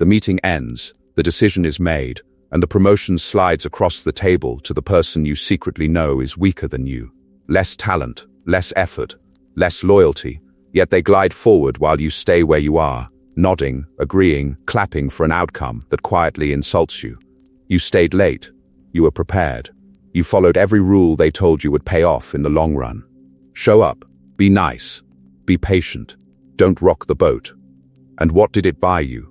The meeting ends, the decision is made, and the promotion slides across the table to the person you secretly know is weaker than you. Less talent, less effort, less loyalty, yet they glide forward while you stay where you are, nodding, agreeing, clapping for an outcome that quietly insults you. You stayed late. You were prepared. You followed every rule they told you would pay off in the long run. Show up. Be nice. Be patient. Don't rock the boat. And what did it buy you?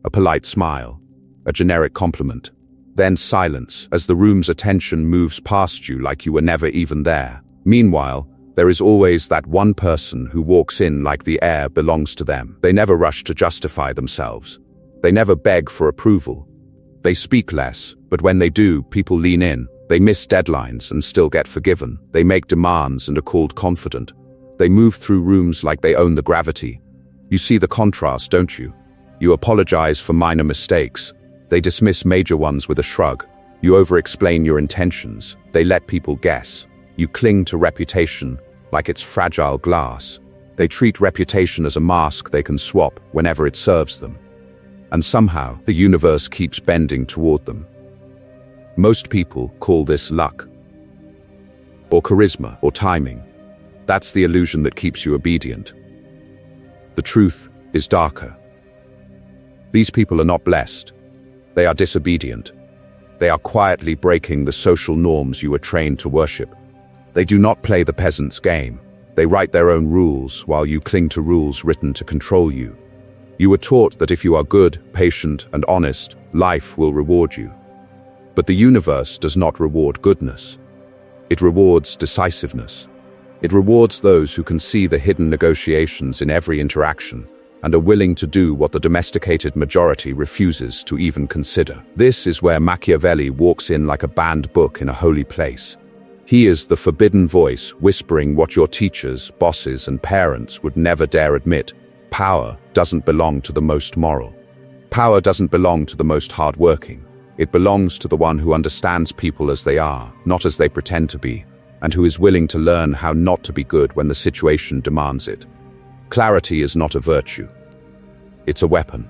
A polite smile. A generic compliment. Then silence as the room's attention moves past you like you were never even there. Meanwhile, there is always that one person who walks in like the air belongs to them. They never rush to justify themselves. They never beg for approval. They speak less, but when they do, people lean in. They miss deadlines and still get forgiven. They make demands and are called confident. They move through rooms like they own the gravity. You see the contrast, don't you? You apologize for minor mistakes. They dismiss major ones with a shrug. You over-explain your intentions. They let people guess. You cling to reputation like it's fragile glass. They treat reputation as a mask they can swap whenever it serves them. And somehow, the universe keeps bending toward them. Most people call this luck, or charisma, or timing. That's the illusion that keeps you obedient. The truth is darker. These people are not blessed. They are disobedient. They are quietly breaking the social norms you were trained to worship. They do not play the peasant's game. They write their own rules while you cling to rules written to control you. You were taught that if you are good, patient, and honest, life will reward you. But the universe does not reward goodness. It rewards decisiveness. It rewards those who can see the hidden negotiations in every interaction and are willing to do what the domesticated majority refuses to even consider. This is where Machiavelli walks in like a banned book in a holy place. He is the forbidden voice whispering what your teachers, bosses, and parents would never dare admit. Power doesn't belong to the most moral. Power doesn't belong to the most hardworking. It belongs to the one who understands people as they are, not as they pretend to be, and who is willing to learn how not to be good when the situation demands it. Clarity is not a virtue. It's a weapon.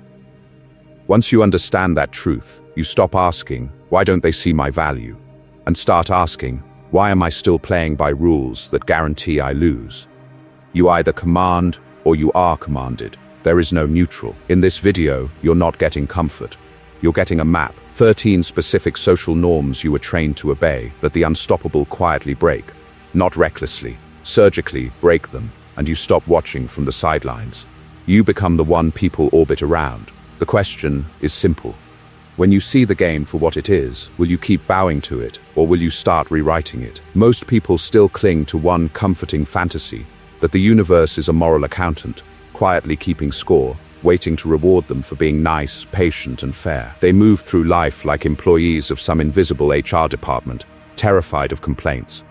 Once you understand that truth, you stop asking, "Why don't they see my value?" and start asking, "Why am I still playing by rules that guarantee I lose?" You either command or you are commanded. There is no neutral. In this video, you're not getting comfort. You're getting a map, 13 specific social norms you were trained to obey that the unstoppable quietly break. Not recklessly, surgically break them, and you stop watching from the sidelines. You become the one people orbit around. The question is simple. When you see the game for what it is, will you keep bowing to it, or will you start rewriting it? Most people still cling to one comforting fantasy, that the universe is a moral accountant, quietly keeping score, waiting to reward them for being nice, patient, and fair. They move through life like employees of some invisible HR department, terrified of complaints,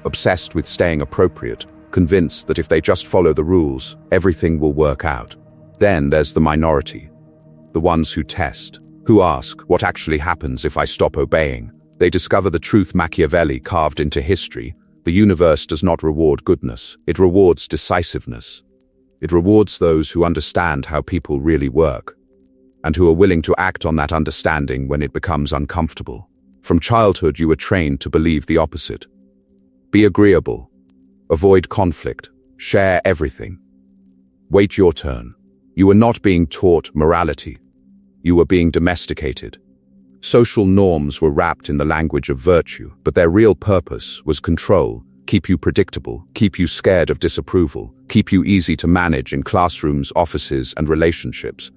obsessed with staying appropriate, convinced that if they just follow the rules, everything will work out. Then there's the minority, the ones who test, who ask, what actually happens if I stop obeying? They discover the truth Machiavelli carved into history. The universe does not reward goodness. It rewards decisiveness. It rewards those who understand how people really work, and who are willing to act on that understanding when it becomes uncomfortable. From childhood, you were trained to believe the opposite. Be agreeable. Avoid conflict. Share everything. Wait your turn. You were not being taught morality. You were being domesticated. Social norms were wrapped in the language of virtue, but their real purpose was control, keep you predictable, keep you scared of disapproval, keep you easy to manage in classrooms, offices, and relationships.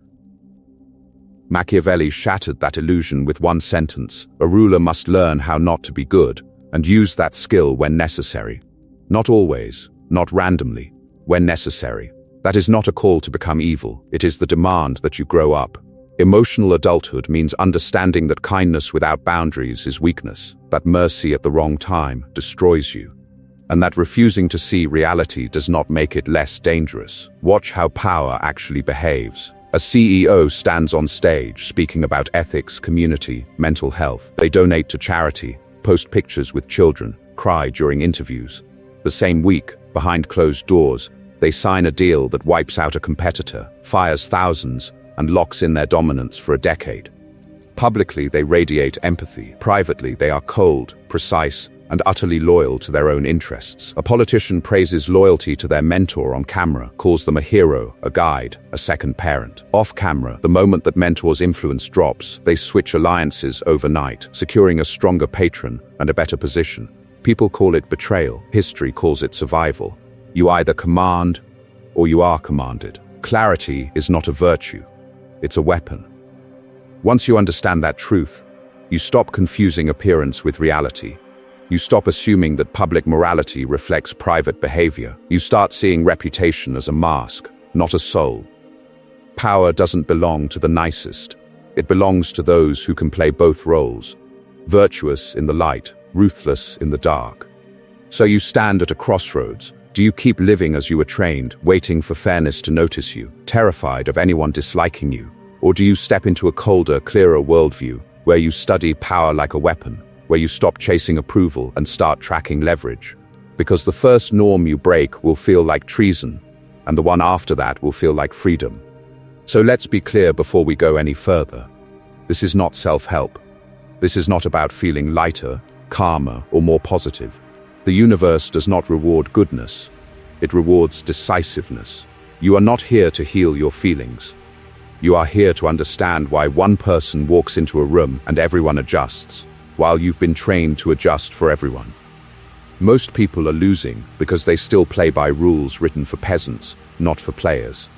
Machiavelli shattered that illusion with one sentence: a ruler must learn how not to be good, and use that skill when necessary. Not always, not randomly, when necessary. That is not a call to become evil, it is the demand that you grow up. Emotional adulthood means understanding that kindness without boundaries is weakness, that mercy at the wrong time destroys you, and that refusing to see reality does not make it less dangerous. Watch how power actually behaves. A CEO stands on stage speaking about ethics, community, mental health. They donate to charity, post pictures with children, cry during interviews. The same week, behind closed doors, they sign a deal that wipes out a competitor, fires thousands, and locks in their dominance for a decade. Publicly, they radiate empathy. Privately, they are cold, precise, and utterly loyal to their own interests. A politician praises loyalty to their mentor on camera, calls them a hero, a guide, a second parent. Off camera, the moment that mentor's influence drops, they switch alliances overnight, securing a stronger patron and a better position. People call it betrayal. History calls it survival. You either command or you are commanded. Clarity is not a virtue. It's a weapon. Once you understand that truth, you stop confusing appearance with reality. You stop assuming that public morality reflects private behavior. You start seeing reputation as a mask, not a soul. Power doesn't belong to the nicest. It belongs to those who can play both roles, virtuous in the light, ruthless in the dark. So you stand at a crossroads. Do you keep living as you were trained, waiting for fairness to notice you, terrified of anyone disliking you? Or do you step into a colder, clearer worldview, where you study power like a weapon, where you stop chasing approval and start tracking leverage? Because the first norm you break will feel like treason, and the one after that will feel like freedom. So let's be clear before we go any further. This is not self-help. This is not about feeling lighter, calmer, or more positive. The universe does not reward goodness. It rewards decisiveness. You are not here to heal your feelings. You are here to understand why one person walks into a room and everyone adjusts, while you've been trained to adjust for everyone. Most people are losing because they still play by rules written for peasants, not for players.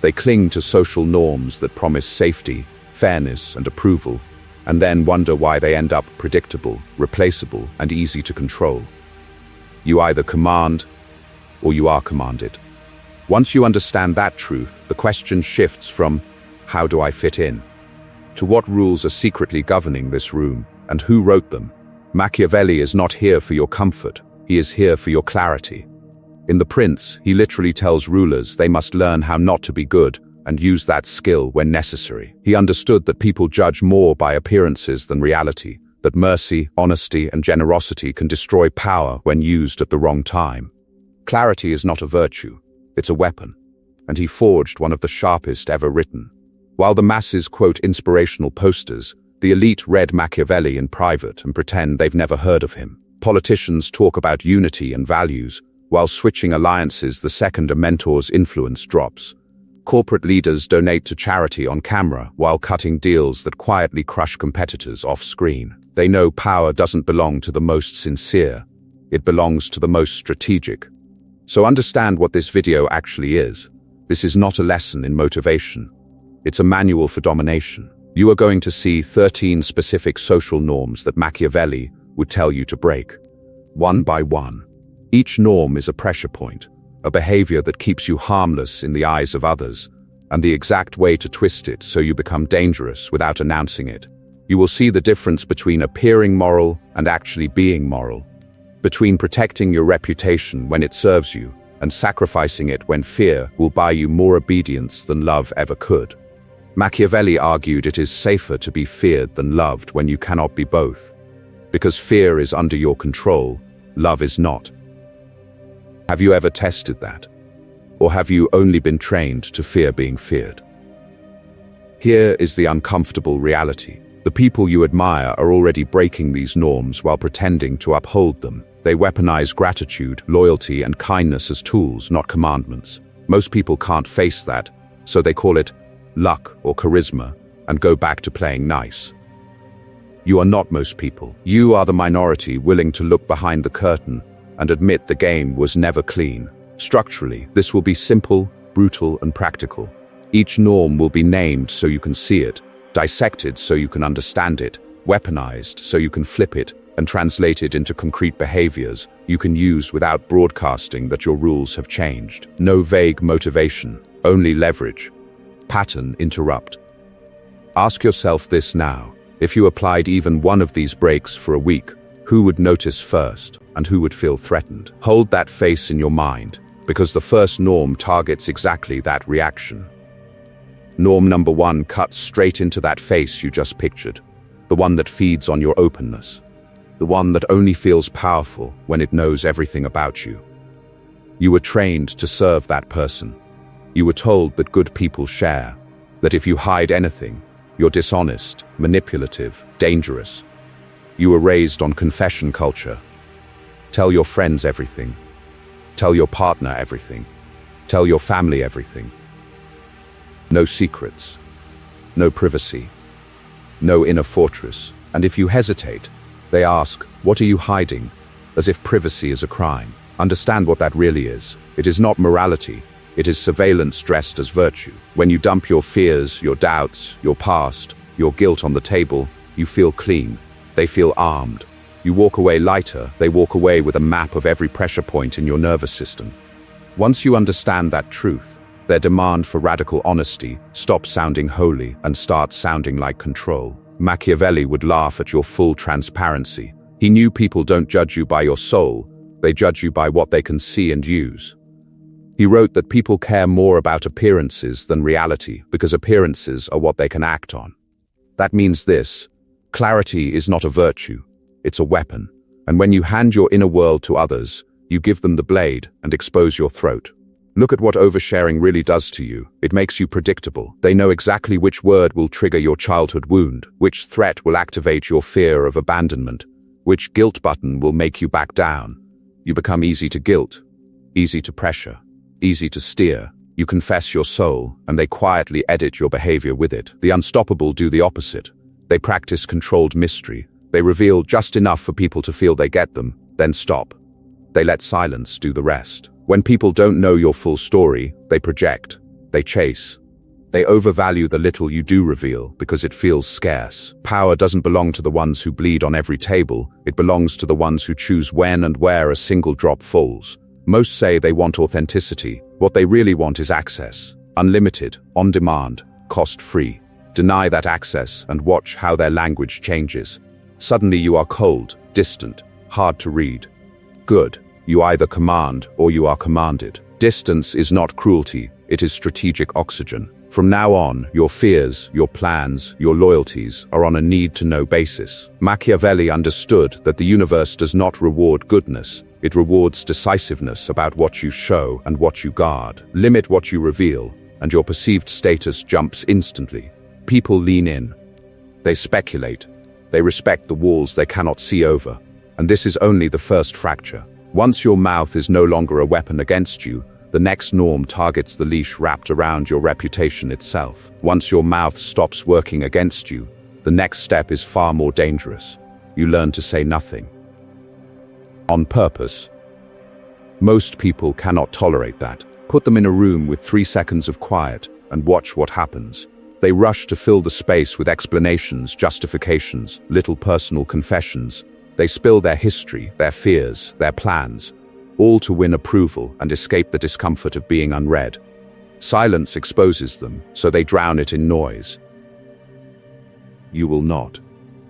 They cling to social norms that promise safety, fairness, and approval, and then wonder why they end up predictable, replaceable, and easy to control. You either command or you are commanded. Once you understand that truth, the question shifts from, how do I fit in? To what rules are secretly governing this room, and who wrote them? Machiavelli is not here for your comfort, he is here for your clarity. In The Prince, he literally tells rulers they must learn how not to be good and use that skill when necessary. He understood that people judge more by appearances than reality, that mercy, honesty, and generosity can destroy power when used at the wrong time. Clarity is not a virtue. It's a weapon, and he forged one of the sharpest ever written. While the masses quote inspirational posters, the elite read Machiavelli in private and pretend they've never heard of him. Politicians talk about unity and values, while switching alliances the second a mentor's influence drops. Corporate leaders donate to charity on camera while cutting deals that quietly crush competitors off-screen. They know power doesn't belong to the most sincere. It belongs to the most strategic. So understand what this video actually is. This is not a lesson in motivation. It's a manual for domination. You are going to see 13 specific social norms that Machiavelli would tell you to break, one by one. Each norm is a pressure point, a behavior that keeps you harmless in the eyes of others, and the exact way to twist it so you become dangerous without announcing it. You will see the difference between appearing moral and actually being moral, between protecting your reputation when it serves you and sacrificing it when fear will buy you more obedience than love ever could. Machiavelli argued it is safer to be feared than loved when you cannot be both, because fear is under your control, love is not. Have you ever tested that? Or have you only been trained to fear being feared? Here is the uncomfortable reality. The people you admire are already breaking these norms while pretending to uphold them. They weaponize gratitude, loyalty, and kindness as tools, not commandments. Most people can't face that, so they call it luck or charisma and go back to playing nice. You are not most people. You are the minority willing to look behind the curtain and admit the game was never clean. Structurally, this will be simple, brutal, and practical. Each norm will be named so you can see it, dissected so you can understand it, weaponized so you can flip it, and translate it into concrete behaviors you can use without broadcasting that your rules have changed. No vague motivation, only leverage. Pattern interrupt. Ask yourself this now. If you applied even one of these breaks for a week, who would notice first and who would feel threatened? Hold that face in your mind, because the first norm targets exactly that reaction. Norm number 1 cuts straight into that face you just pictured, the one that feeds on your openness, the one that only feels powerful when it knows everything about you. You were trained to serve that person. You were told that good people share, that if you hide anything, you're dishonest, manipulative, dangerous. You were raised on confession culture. Tell your friends everything. Tell your partner everything. Tell your family everything. No secrets. No privacy. No inner fortress. And if you hesitate, they ask, "What are you hiding?" As if privacy is a crime. Understand what that really is. It is not morality. It is surveillance dressed as virtue. When you dump your fears, your doubts, your past, your guilt on the table, you feel clean. They feel armed. You walk away lighter. They walk away with a map of every pressure point in your nervous system. Once you understand that truth, their demand for radical honesty stops sounding holy and starts sounding like control. Machiavelli would laugh at your full transparency. He knew people don't judge you by your soul, they judge you by what they can see and use. He wrote that people care more about appearances than reality because appearances are what they can act on. That means this: clarity is not a virtue, it's a weapon. And when you hand your inner world to others, you give them the blade and expose your throat. Look at what oversharing really does to you. It makes you predictable. They know exactly which word will trigger your childhood wound, which threat will activate your fear of abandonment, which guilt button will make you back down. You become easy to guilt, easy to pressure, easy to steer. You confess your soul, and they quietly edit your behavior with it. The unstoppable do the opposite. They practice controlled mystery. They reveal just enough for people to feel they get them, then stop. They let silence do the rest. When people don't know your full story, they project, they chase. They overvalue the little you do reveal because it feels scarce. Power doesn't belong to the ones who bleed on every table. It belongs to the ones who choose when and where a single drop falls. Most say they want authenticity. What they really want is access. Unlimited, on demand, cost-free. Deny that access and watch how their language changes. Suddenly you are cold, distant, hard to read. Good. You either command or you are commanded. Distance is not cruelty, it is strategic oxygen. From now on, your fears, your plans, your loyalties are on a need-to-know basis. Machiavelli understood that the universe does not reward goodness, it rewards decisiveness about what you show and what you guard. Limit what you reveal, and your perceived status jumps instantly. People lean in. They speculate. They respect the walls they cannot see over. And this is only the first fracture. Once your mouth is no longer a weapon against you, the next norm targets the leash wrapped around your reputation itself. Once your mouth stops working against you, the next step is far more dangerous. You learn to say nothing. On purpose. Most people cannot tolerate that. Put them in a room with 3 seconds of quiet and watch what happens. They rush to fill the space with explanations, justifications, little personal confessions. They spill their history, their fears, their plans, all to win approval and escape the discomfort of being unread. Silence exposes them, so they drown it in noise. You will not.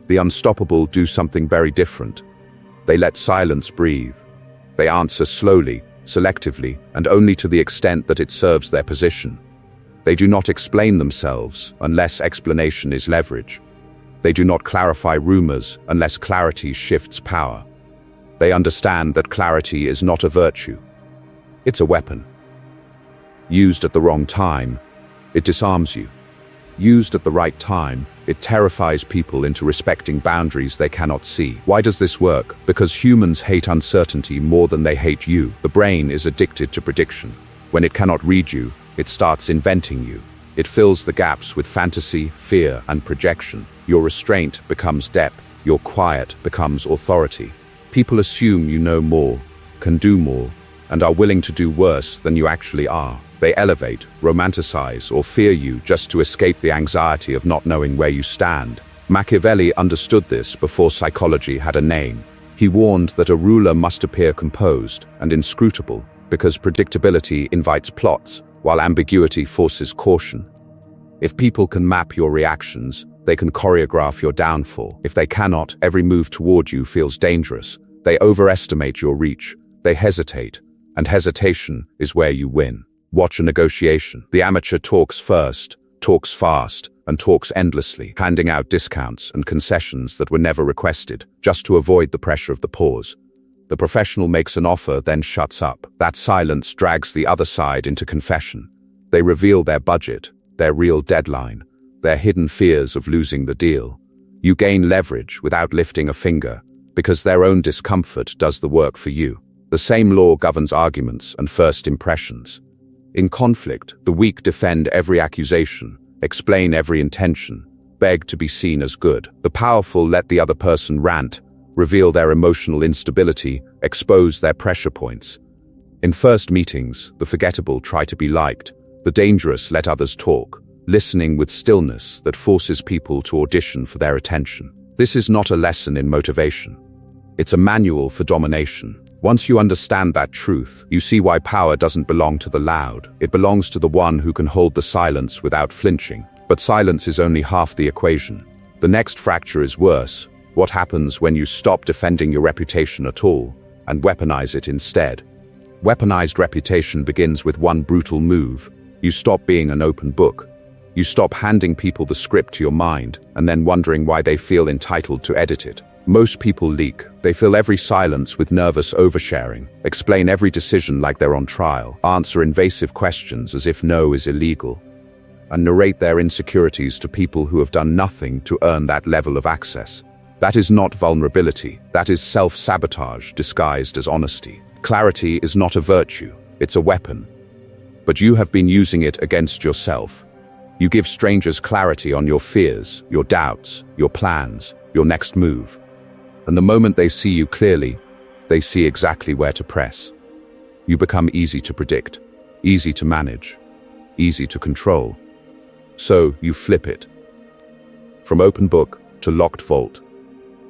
The unstoppable do something very different. They let silence breathe. They answer slowly, selectively, and only to the extent that it serves their position. They do not explain themselves unless explanation is leverage. They do not clarify rumors unless clarity shifts power. They understand that clarity is not a virtue. It's a weapon. Used at the wrong time, it disarms you. Used at the right time, it terrifies people into respecting boundaries they cannot see. Why does this work? Because humans hate uncertainty more than they hate you. The brain is addicted to prediction. When it cannot read you, it starts inventing you. It fills the gaps with fantasy, fear, and projection. Your restraint becomes depth. Your quiet becomes authority. People assume you know more, can do more, and are willing to do worse than you actually are. They elevate, romanticize, or fear you just to escape the anxiety of not knowing where you stand. Machiavelli understood this before psychology had a name. He warned that a ruler must appear composed and inscrutable because predictability invites plots, while ambiguity forces caution. If people can map your reactions, they can choreograph your downfall. If they cannot, every move toward you feels dangerous. They overestimate your reach. They hesitate, and hesitation is where you win. Watch a negotiation. The amateur talks first, talks fast, and talks endlessly, handing out discounts and concessions that were never requested, just to avoid the pressure of the pause. The professional makes an offer, then shuts up. That silence drags the other side into confession. They reveal their budget, their real deadline, their hidden fears of losing the deal. You gain leverage without lifting a finger, because their own discomfort does the work for you. The same law governs arguments and first impressions. In conflict, the weak defend every accusation, explain every intention, beg to be seen as good. The powerful let the other person rant, reveal their emotional instability, expose their pressure points. In first meetings, the forgettable try to be liked, the dangerous let others talk, listening with stillness that forces people to audition for their attention. This is not a lesson in motivation. It's a manual for domination. Once you understand that truth, you see why power doesn't belong to the loud. It belongs to the one who can hold the silence without flinching. But silence is only half the equation. The next fracture is worse. What happens when you stop defending your reputation at all and weaponize it instead? Weaponized reputation begins with one brutal move. You stop being an open book. You stop handing people the script to your mind and then wondering why they feel entitled to edit it. Most people leak. They fill every silence with nervous oversharing, explain every decision like they're on trial, answer invasive questions as if no is illegal, and narrate their insecurities to people who have done nothing to earn that level of access. That is not vulnerability. That is self-sabotage disguised as honesty. Clarity is not a virtue. It's a weapon. But you have been using it against yourself. You give strangers clarity on your fears, your doubts, your plans, your next move. And the moment they see you clearly, they see exactly where to press. You become easy to predict, easy to manage, easy to control. So you flip it. From open book to locked vault.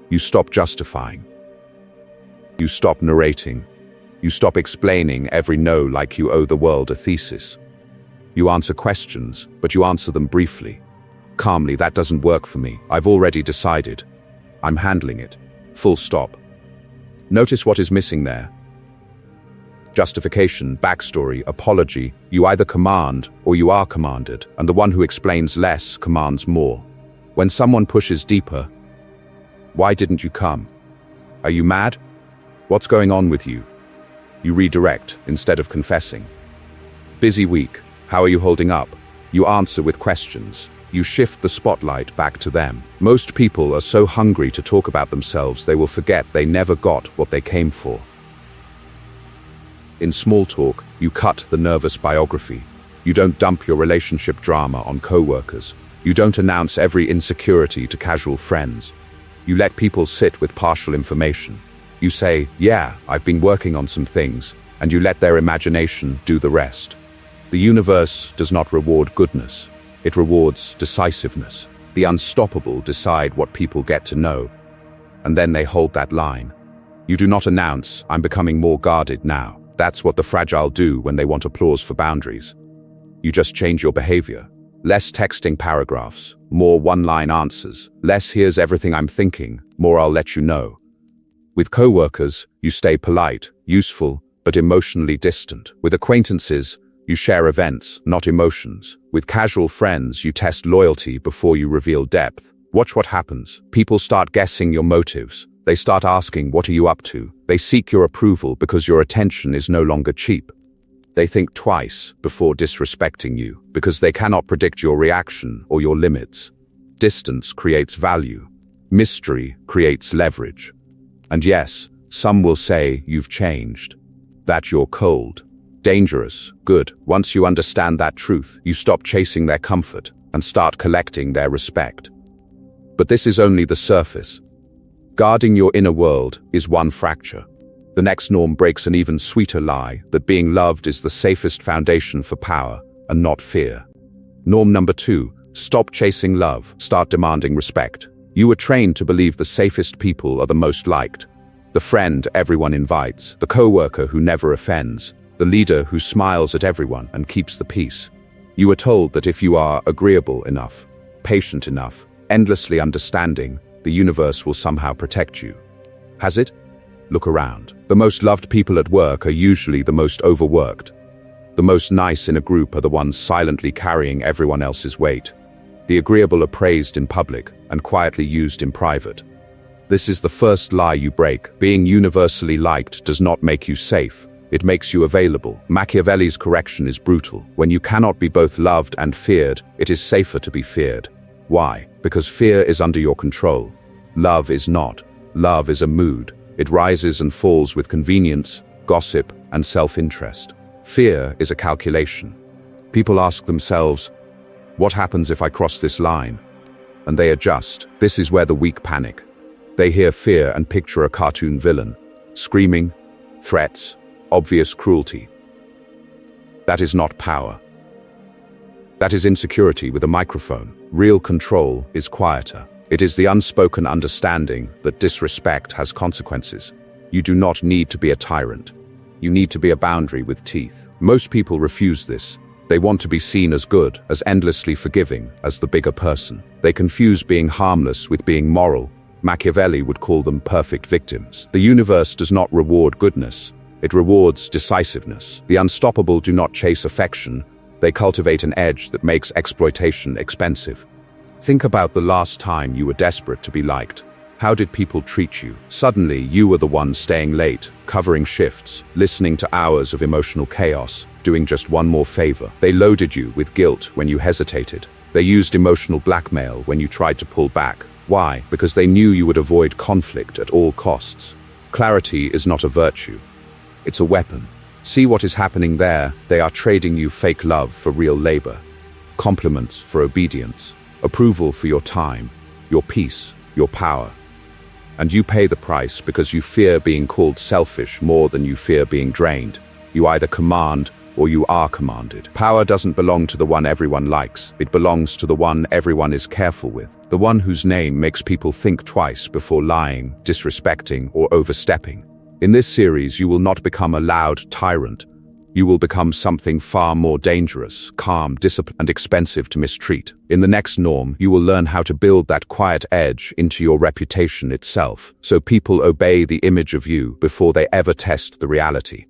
You stop justifying. You stop narrating. You stop explaining every no like you owe the world a thesis. You answer questions, but you answer them briefly. Calmly, that doesn't work for me. I've already decided. I'm handling it. Full stop. Notice what is missing there. Justification, backstory, apology. You either command or you are commanded, and the one who explains less commands more. When someone pushes deeper, why didn't you come? Are you mad? What's going on with you? You redirect instead of confessing. Busy week. How are you holding up? You answer with questions. You shift the spotlight back to them. Most people are so hungry to talk about themselves they will forget they never got what they came for. In small talk, you cut the nervous biography. You don't dump your relationship drama on co-workers. You don't announce every insecurity to casual friends. You let people sit with partial information. You say, yeah, I've been working on some things, and you let their imagination do the rest. The universe does not reward goodness. It rewards decisiveness. The unstoppable decide what people get to know, and then they hold that line. You do not announce, I'm becoming more guarded now. That's what the fragile do when they want applause for boundaries. You just change your behavior. Less texting paragraphs, more one-line answers. Less here's everything I'm thinking, more I'll let you know. With co-workers, you stay polite, useful, but emotionally distant. With acquaintances, you share events, not emotions. With casual friends, you test loyalty before you reveal depth. Watch what happens. People start guessing your motives. They start asking, what are you up to? They seek your approval because your attention is no longer cheap. They think twice before disrespecting you because they cannot predict your reaction or your limits. Distance creates value. Mystery creates leverage. And yes, some will say you've changed, that you're cold. Dangerous, good. Once you understand that truth, you stop chasing their comfort and start collecting their respect. But this is only the surface. Guarding your inner world is one fracture. The next norm breaks an even sweeter lie that being loved is the safest foundation for power and not fear. Norm number 2, stop chasing love, start demanding respect. You were trained to believe the safest people are the most liked. The friend everyone invites, the co-worker who never offends, the leader who smiles at everyone and keeps the peace. You were told that if you are agreeable enough, patient enough, endlessly understanding, the universe will somehow protect you. Has it? Look around. The most loved people at work are usually the most overworked. The most nice in a group are the ones silently carrying everyone else's weight. The agreeable are praised in public and quietly used in private. This is the first lie you break. Being universally liked does not make you safe. It makes you available. Machiavelli's correction is brutal. When you cannot be both loved and feared, it is safer to be feared. Why? Because fear is under your control. Love is not. Love is a mood. It rises and falls with convenience, gossip, and self-interest. Fear is a calculation. People ask themselves, what happens if I cross this line? And they adjust. This is where the weak panic. They hear fear and picture a cartoon villain, screaming, threats, obvious cruelty. That is not power. That is insecurity with a microphone. Real control is quieter. It is the unspoken understanding that disrespect has consequences. You do not need to be a tyrant. You need to be a boundary with teeth. Most people refuse this. They want to be seen as good, as endlessly forgiving, as the bigger person. They confuse being harmless with being moral. Machiavelli would call them perfect victims. The universe does not reward goodness. It rewards decisiveness. The unstoppable do not chase affection. They cultivate an edge that makes exploitation expensive. Think about the last time you were desperate to be liked. How did people treat you? Suddenly, you were the one staying late, covering shifts, listening to hours of emotional chaos, doing just one more favor. They loaded you with guilt when you hesitated. They used emotional blackmail when you tried to pull back. Why? Because they knew you would avoid conflict at all costs. Clarity is not a virtue. It's a weapon. See what is happening there? They are trading you fake love for real labor, compliments for obedience, approval for your time, your peace, your power. And you pay the price because you fear being called selfish more than you fear being drained. You either command or you are commanded. Power doesn't belong to the one everyone likes. It belongs to the one everyone is careful with. The one whose name makes people think twice before lying, disrespecting, or overstepping. In this series, you will not become a loud tyrant. You will become something far more dangerous, calm, disciplined, and expensive to mistreat. In the next norm, you will learn how to build that quiet edge into your reputation itself, so people obey the image of you before they ever test the reality.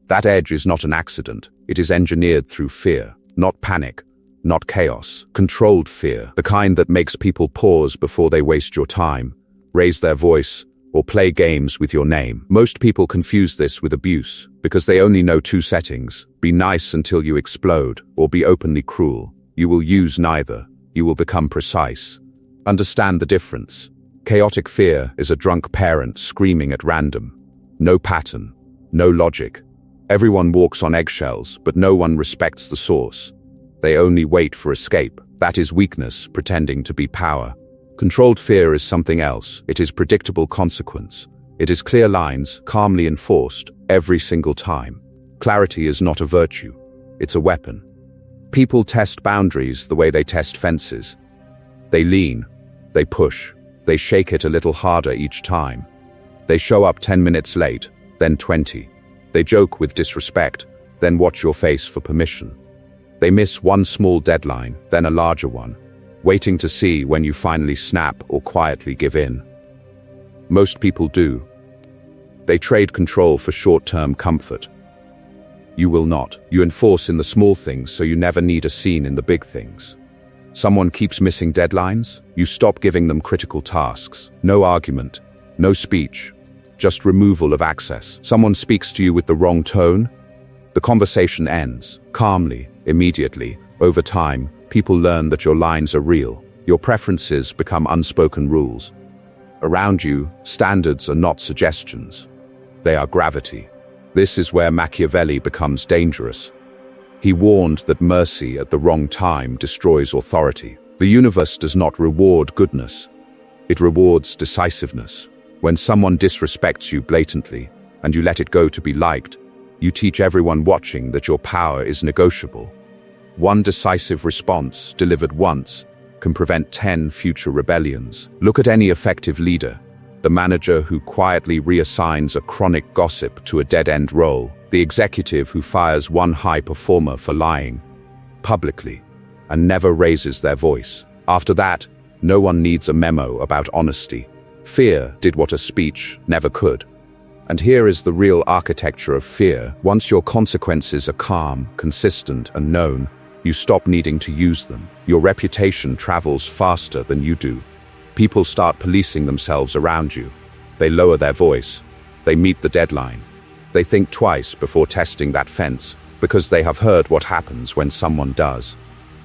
That edge is not an accident. It is engineered through fear, not panic, not chaos. Controlled fear, the kind that makes people pause before they waste your time, raise their voice, or play games with your name. Most people confuse this with abuse, because they only know two settings: be nice until you explode, or be openly cruel. You will use neither. You will become precise. Understand the difference. Chaotic fear is a drunk parent screaming at random. No pattern, no logic. Everyone walks on eggshells, but no one respects the source. They only wait for escape. That is weakness pretending to be power. Controlled fear is something else. It is predictable consequence. It is clear lines, calmly enforced, every single time. Clarity is not a virtue. It's a weapon. People test boundaries the way they test fences. They lean, they push, they shake it a little harder each time. They show up 10 minutes late, then 20. They joke with disrespect, then watch your face for permission. They miss one small deadline, then a larger one, waiting to see when you finally snap or quietly give in. Most people do. They trade control for short-term comfort. You will not. You enforce in the small things so you never need a scene in the big things. Someone keeps missing deadlines, you stop giving them critical tasks. No argument, no speech, just removal of access. Someone speaks to you with the wrong tone, the conversation ends, calmly, immediately. Over time, people learn that your lines are real. Your preferences become unspoken rules. Around you, standards are not suggestions. They are gravity. This is where Machiavelli becomes dangerous. He warned that mercy at the wrong time destroys authority. The universe does not reward goodness. It rewards decisiveness. When someone disrespects you blatantly, and you let it go to be liked, you teach everyone watching that your power is negotiable. One decisive response, delivered once, can prevent 10 future rebellions. Look at any effective leader. The manager who quietly reassigns a chronic gossip to a dead-end role. The executive who fires one high performer for lying publicly and never raises their voice. After that, no one needs a memo about honesty. Fear did what a speech never could. And here is the real architecture of fear. Once your consequences are calm, consistent, and known, you stop needing to use them. Your reputation travels faster than you do. People start policing themselves around you. They lower their voice. They meet the deadline. They think twice before testing that fence, because they have heard what happens when someone does.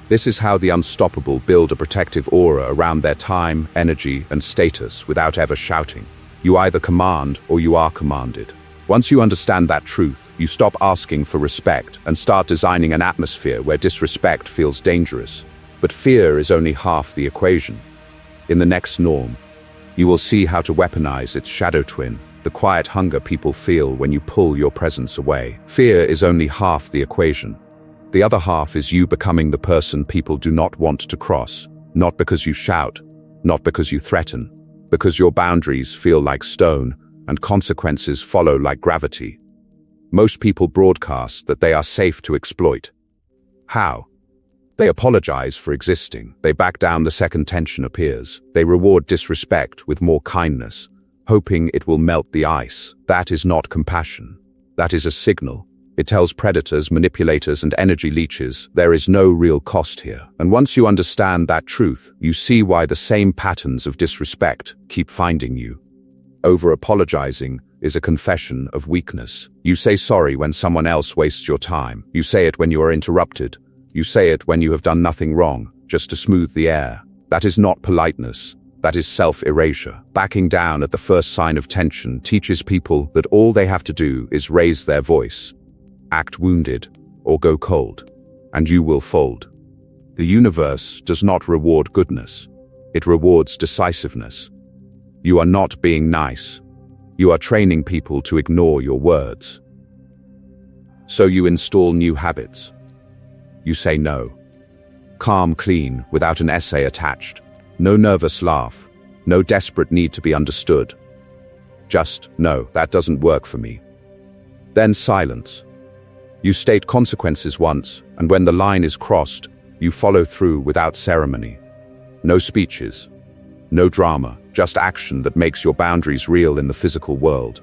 This is how the unstoppable build a protective aura around their time, energy, and status without ever shouting. You either command or you are commanded. Once you understand that truth, you stop asking for respect and start designing an atmosphere where disrespect feels dangerous. But fear is only half the equation. In the next norm, you will see how to weaponize its shadow twin, the quiet hunger people feel when you pull your presence away. Fear is only half the equation. The other half is you becoming the person people do not want to cross, not because you shout, not because you threaten, because your boundaries feel like stone and consequences follow like gravity. Most people broadcast that they are safe to exploit. How? They apologize for existing. They back down the second tension appears. They reward disrespect with more kindness, hoping it will melt the ice. That is not compassion. That is a signal. It tells predators, manipulators, and energy leeches there is no real cost here. And once you understand that truth, you see why the same patterns of disrespect keep finding you. Over-apologizing is a confession of weakness. You say sorry when someone else wastes your time. You say it when you are interrupted. You say it when you have done nothing wrong, just to smooth the air. That is not politeness. That is self-erasure. Backing down at the first sign of tension teaches people that all they have to do is raise their voice, act wounded, or go cold, and you will fold. The universe does not reward goodness. It rewards decisiveness. You are not being nice. You are training people to ignore your words. So you install new habits. You say no. Calm, clean, without an essay attached. No nervous laugh. No desperate need to be understood. Just, no, that doesn't work for me. Then silence. You state consequences once, and when the line is crossed, you follow through without ceremony. No speeches. No drama, just action that makes your boundaries real in the physical world.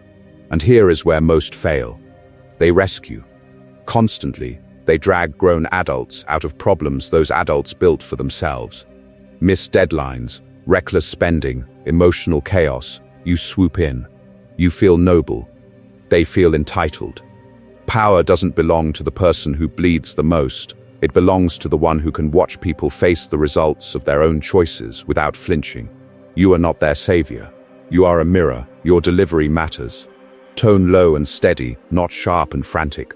And here is where most fail. They rescue. Constantly, they drag grown adults out of problems those adults built for themselves. Missed deadlines, reckless spending, emotional chaos. You swoop in. You feel noble. They feel entitled. Power doesn't belong to the person who bleeds the most. It belongs to the one who can watch people face the results of their own choices without flinching. You are not their savior. You are a mirror. Your delivery matters. Tone low and steady, not sharp and frantic.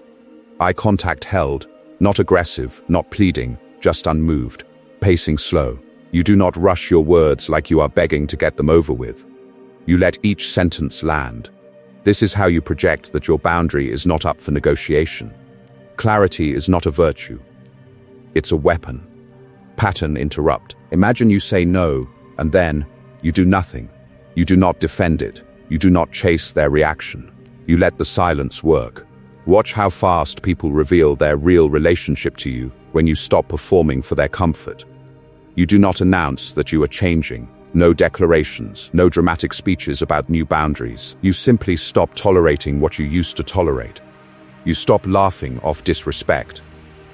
Eye contact held, not aggressive, not pleading, just unmoved. Pacing slow. You do not rush your words like you are begging to get them over with. You let each sentence land. This is how you project that your boundary is not up for negotiation. Clarity is not a virtue. It's a weapon. Pattern interrupt. Imagine you say no, and then you do nothing. You do not defend it. You do not chase their reaction. You let the silence work. Watch how fast people reveal their real relationship to you when you stop performing for their comfort. You do not announce that you are changing. No declarations, no dramatic speeches about new boundaries. You simply stop tolerating what you used to tolerate. You stop laughing off disrespect.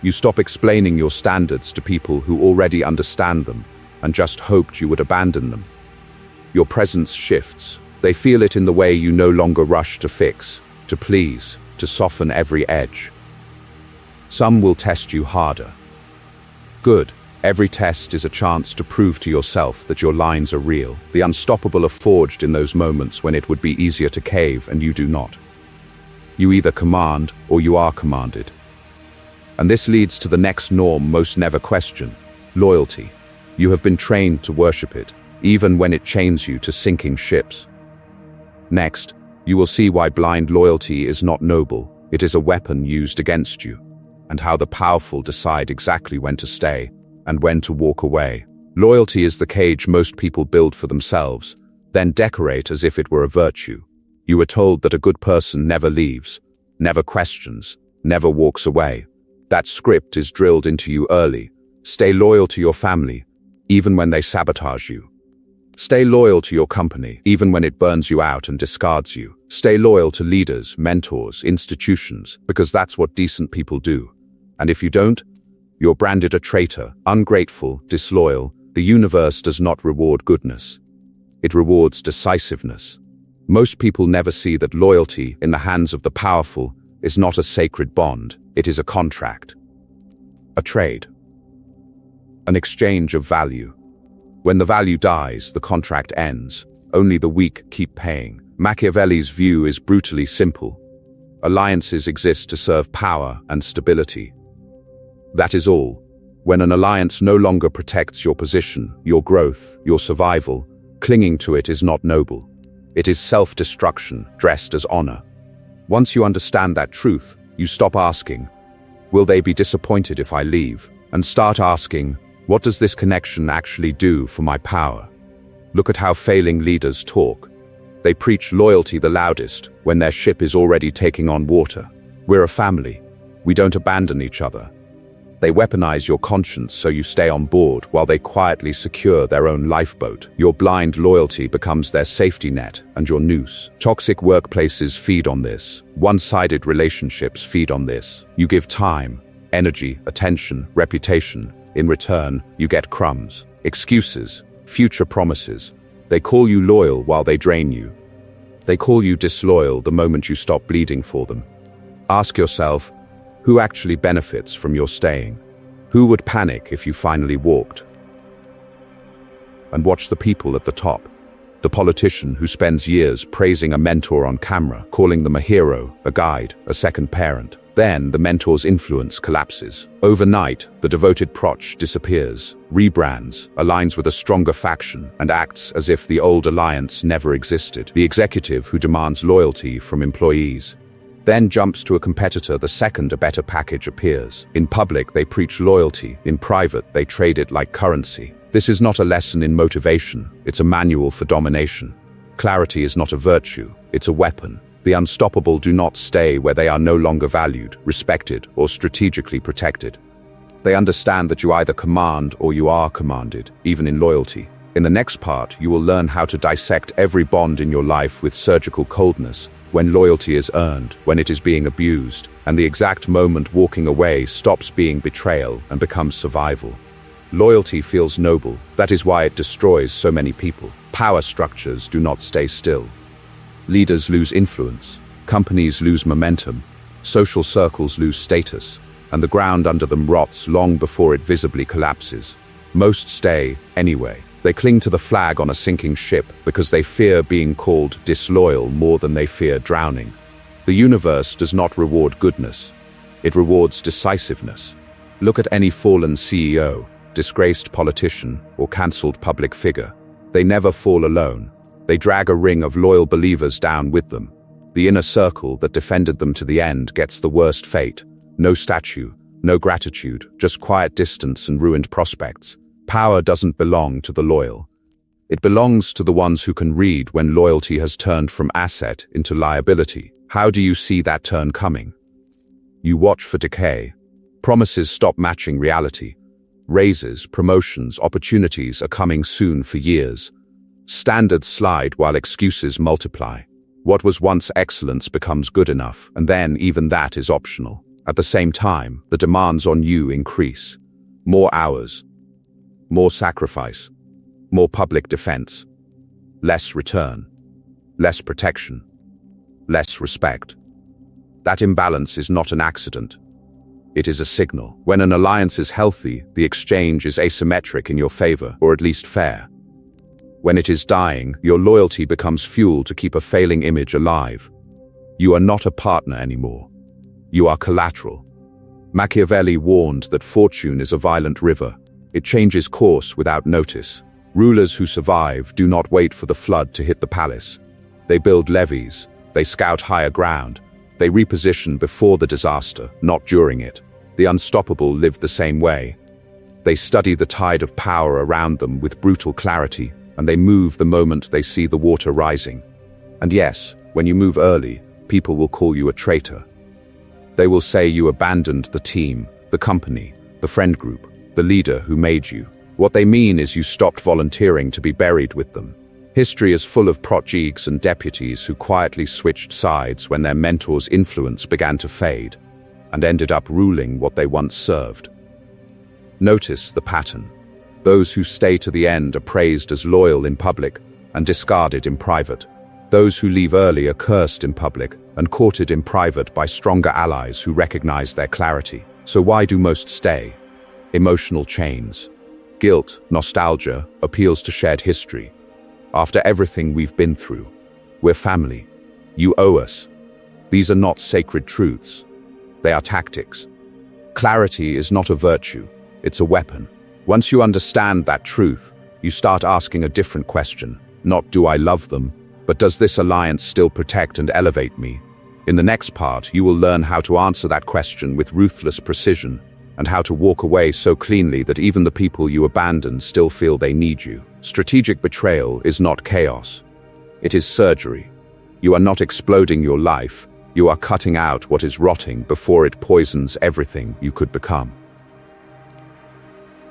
You stop explaining your standards to people who already understand them and just hoped you would abandon them. Your presence shifts. They feel it in the way you no longer rush to fix, to please, to soften every edge. Some will test you harder. Good. Every test is a chance to prove to yourself that your lines are real. The unstoppable are forged in those moments when it would be easier to cave and you do not. You either command or you are commanded. And this leads to the next norm most never question: loyalty. You have been trained to worship it, even when it chains you to sinking ships. Next, you will see why blind loyalty is not noble. It is a weapon used against you, and how the powerful decide exactly when to stay and when to walk away. Loyalty is the cage most people build for themselves, then decorate as if it were a virtue. You were told that a good person never leaves, never questions, never walks away. That script is drilled into you early. Stay loyal to your family, even when they sabotage you. Stay loyal to your company, even when it burns you out and discards you. Stay loyal to leaders, mentors, institutions, because that's what decent people do. And if you don't, you're branded a traitor, ungrateful, disloyal. The universe does not reward goodness. It rewards decisiveness. Most people never see that loyalty in the hands of the powerful is not a sacred bond, it is a contract. A trade. An exchange of value. When the value dies, the contract ends. Only the weak keep paying. Machiavelli's view is brutally simple. Alliances exist to serve power and stability. That is all. When an alliance no longer protects your position, your growth, your survival, clinging to it is not noble. It is self-destruction dressed as honor. Once you understand that truth, you stop asking, will they be disappointed if I leave? And start asking, what does this connection actually do for my power? Look at how failing leaders talk. They preach loyalty the loudest when their ship is already taking on water. We're a family. We don't abandon each other. They weaponize your conscience so you stay on board while they quietly secure their own lifeboat. Your blind loyalty becomes their safety net and your noose. Toxic workplaces feed on this. One-sided relationships feed on this. You give time, energy, attention, reputation. In return, you get crumbs, excuses, future promises. They call you loyal while they drain you. They call you disloyal the moment you stop bleeding for them. Ask yourself, who actually benefits from your staying? Who would panic if you finally walked? And watch the people at the top. The politician who spends years praising a mentor on camera, calling them a hero, a guide, a second parent. Then the mentor's influence collapses. Overnight, the devoted proch disappears, rebrands, aligns with a stronger faction, and acts as if the old alliance never existed. The executive who demands loyalty from employees then jumps to a competitor the second a better package appears. In public, they preach loyalty. In private, they trade it like currency. This is not a lesson in motivation. It's a manual for domination. Clarity is not a virtue. It's a weapon. The unstoppable do not stay where they are no longer valued, respected, or strategically protected. They understand that you either command or you are commanded, even in loyalty. In the next part, you will learn how to dissect every bond in your life with surgical coldness, when loyalty is earned, when it is being abused, and the exact moment walking away stops being betrayal and becomes survival. Loyalty feels noble. That is why it destroys so many people. Power structures do not stay still. Leaders lose influence, companies lose momentum, social circles lose status, and the ground under them rots long before it visibly collapses. Most stay anyway. They cling to the flag on a sinking ship because they fear being called disloyal more than they fear drowning. The universe does not reward goodness. It rewards decisiveness. Look at any fallen CEO, disgraced politician, or cancelled public figure. They never fall alone. They drag a ring of loyal believers down with them. The inner circle that defended them to the end gets the worst fate. No statue, no gratitude, just quiet distance and ruined prospects. Power doesn't belong to the loyal. It belongs to the ones who can read when loyalty has turned from asset into liability. How do you see that turn coming? You watch for decay. Promises stop matching reality. Raises, promotions, opportunities are coming soon for years. Standards slide while excuses multiply. What was once excellence becomes good enough, and then even that is optional. At the same time, the demands on you increase. More hours, more sacrifice, more public defense, less return, less protection, less respect. That imbalance is not an accident. It is a signal. When an alliance is healthy, the exchange is asymmetric in your favor, or at least fair. When it is dying, your loyalty becomes fuel to keep a failing image alive. You are not a partner anymore. You are collateral. Machiavelli warned that fortune is a violent river. It changes course without notice. Rulers who survive do not wait for the flood to hit the palace. They build levees. They scout higher ground. They reposition before the disaster, not during it. The unstoppable live the same way. They study the tide of power around them with brutal clarity, and they move the moment they see the water rising. And yes, when you move early, people will call you a traitor. They will say you abandoned the team, the company, the friend group, the leader who made you. What they mean is you stopped volunteering to be buried with them. History is full of protégés and deputies who quietly switched sides when their mentor's influence began to fade and ended up ruling what they once served. Notice the pattern. Those who stay to the end are praised as loyal in public and discarded in private. Those who leave early are cursed in public and courted in private by stronger allies who recognize their clarity. So why do most stay? Emotional chains. Guilt, nostalgia, appeals to shared history. After everything we've been through, we're family. You owe us. These are not sacred truths. They are tactics. Clarity is not a virtue, it's a weapon. Once you understand that truth, you start asking a different question. Not do I love them, but does this alliance still protect and elevate me? In the next part, you will learn how to answer that question with ruthless precision and how to walk away so cleanly that even the people you abandon still feel they need you. Strategic betrayal is not chaos. It is surgery. You are not exploding your life. You are cutting out what is rotting before it poisons everything you could become.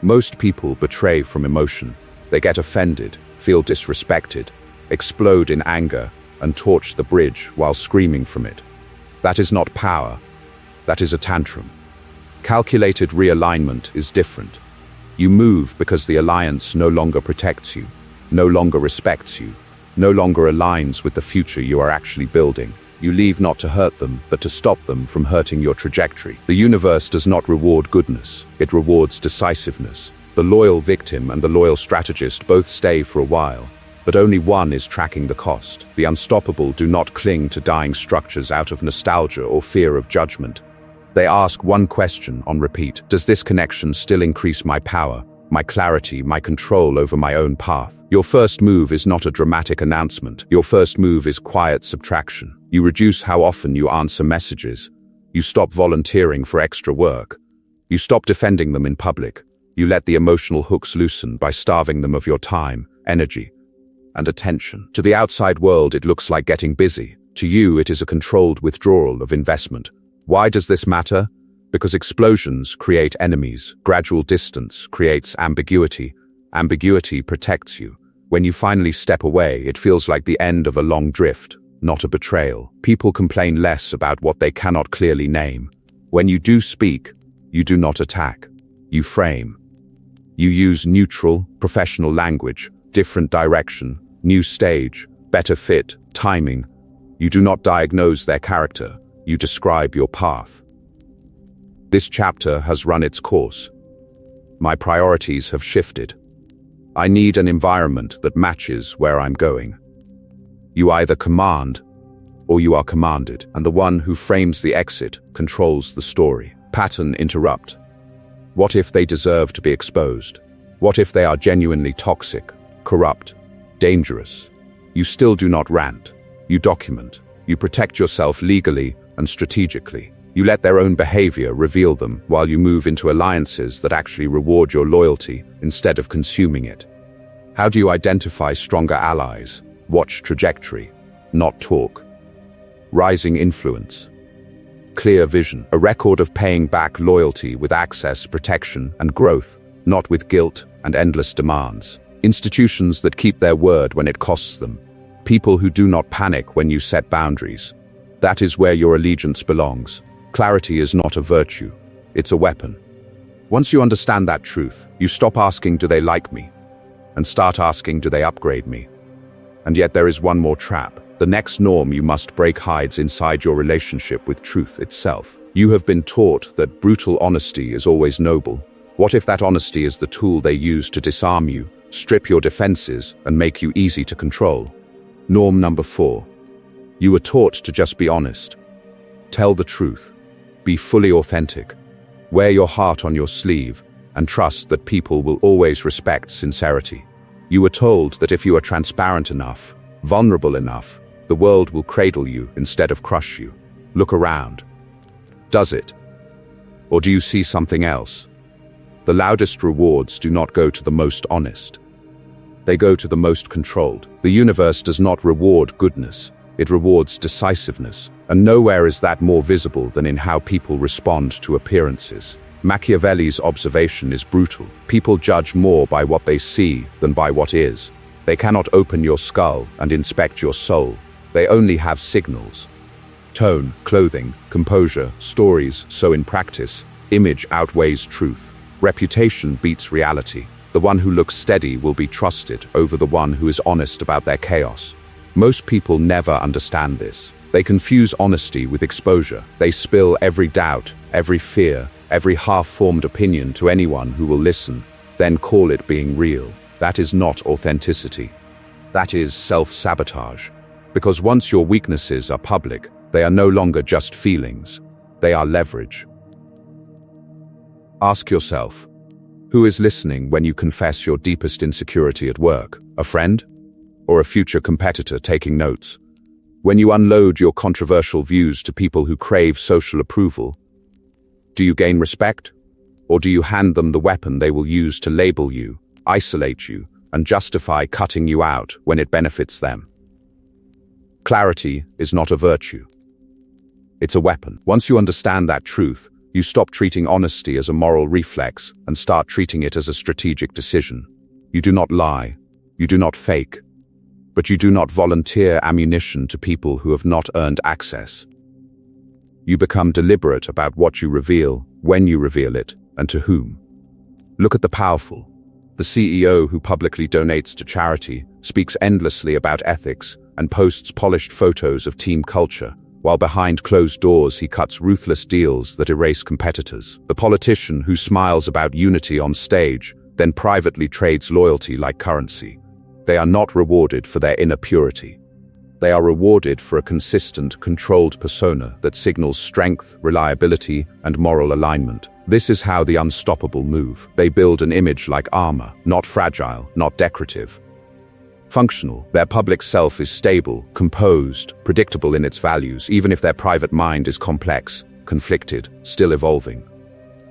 Most people betray from emotion. They get offended, feel disrespected, explode in anger, and torch the bridge while screaming from it. That is not power. That is a tantrum. Calculated realignment is different. You move because the alliance no longer protects you, no longer respects you, no longer aligns with the future you are actually building. You leave not to hurt them, but to stop them from hurting your trajectory. The universe does not reward goodness, it rewards decisiveness. The loyal victim and the loyal strategist both stay for a while, but only one is tracking the cost. The unstoppable do not cling to dying structures out of nostalgia or fear of judgment. They ask one question on repeat: does this connection still increase my power, my clarity, my control over my own path? Your first move is not a dramatic announcement. Your first move is quiet subtraction. You reduce how often you answer messages. You stop volunteering for extra work. You stop defending them in public. You let the emotional hooks loosen by starving them of your time, energy, and attention. To the outside world, it looks like getting busy. To you, it is a controlled withdrawal of investment. Why does this matter? Because explosions create enemies. Gradual distance creates ambiguity. Ambiguity protects you. When you finally step away, it feels like the end of a long drift, not a betrayal. People complain less about what they cannot clearly name. When you do speak, you do not attack. You frame. You use neutral, professional language, different direction, new stage, better fit, timing. You do not diagnose their character. You describe your path. This chapter has run its course. My priorities have shifted. I need an environment that matches where I'm going. You either command or you are commanded, and the one who frames the exit controls the story. Pattern interrupt. What if they deserve to be exposed? What if they are genuinely toxic, corrupt, dangerous? You still do not rant. You document. You protect yourself legally and strategically. You let their own behavior reveal them while you move into alliances that actually reward your loyalty instead of consuming it. How do you identify stronger allies? Watch trajectory, not talk. Rising influence. Clear vision. A record of paying back loyalty with access, protection, and growth, not with guilt and endless demands. Institutions that keep their word when it costs them. People who do not panic when you set boundaries. That is where your allegiance belongs. Clarity is not a virtue, it's a weapon. Once you understand that truth, you stop asking, do they like me? And start asking, do they upgrade me? And yet there is one more trap. The next norm you must break hides inside your relationship with truth itself. You have been taught that brutal honesty is always noble. What if that honesty is the tool they use to disarm you, strip your defenses, and make you easy to control? Norm number 4. You were taught to just be honest. Tell the truth. Be fully authentic. Wear your heart on your sleeve and trust that people will always respect sincerity. You were told that if you are transparent enough, vulnerable enough, the world will cradle you instead of crush you. Look around. Does it? Or do you see something else? The loudest rewards do not go to the most honest. They go to the most controlled. The universe does not reward goodness. It rewards decisiveness, and nowhere is that more visible than in how people respond to appearances. Machiavelli's observation is brutal. People judge more by what they see than by what is. They cannot open your skull and inspect your soul. They only have signals. Tone, clothing, composure, stories, so in practice, image outweighs truth. Reputation beats reality. The one who looks steady will be trusted over the one who is honest about their chaos. Most people never understand this. They confuse honesty with exposure. They spill every doubt, every fear, every half-formed opinion to anyone who will listen, then call it being real. That is not authenticity. That is self-sabotage. Because once your weaknesses are public, they are no longer just feelings. They are leverage. Ask yourself, who is listening when you confess your deepest insecurity at work? A friend? Or a future competitor taking notes? When you unload your controversial views to people who crave social approval, do you gain respect? Or do you hand them the weapon they will use to label you, isolate you, and justify cutting you out when it benefits them? Clarity is not a virtue. It's a weapon. Once you understand that truth, you stop treating honesty as a moral reflex and start treating it as a strategic decision. You do not lie. You do not fake. But you do not volunteer ammunition to people who have not earned access. You become deliberate about what you reveal, when you reveal it, and to whom. Look at the powerful. The CEO who publicly donates to charity, speaks endlessly about ethics, and posts polished photos of team culture, while behind closed doors he cuts ruthless deals that erase competitors. The politician who smiles about unity on stage, then privately trades loyalty like currency. They are not rewarded for their inner purity. They are rewarded for a consistent, controlled persona that signals strength, reliability, and moral alignment. This is how the unstoppable move. They build an image like armor, not fragile, not decorative. Functional. Their public self is stable, composed, predictable in its values, even if their private mind is complex, conflicted, still evolving.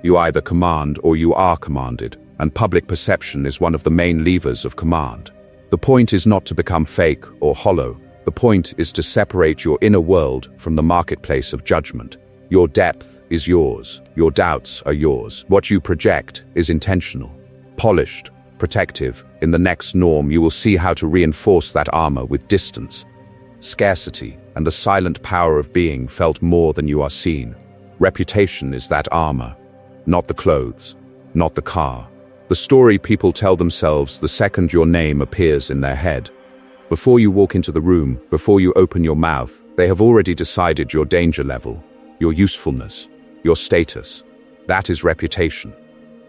You either command or you are commanded, and public perception is one of the main levers of command. The point is not to become fake or hollow. The point is to separate your inner world from the marketplace of judgment. Your depth is yours. Your doubts are yours. What you project is intentional, polished, protective. In the next norm, you will see how to reinforce that armor with distance, scarcity, and the silent power of being felt more than you are seen. Reputation is that armor, not the clothes, not the car. The story people tell themselves the second your name appears in their head. Before you walk into the room, before you open your mouth, they have already decided your danger level, your usefulness, your status. That is reputation.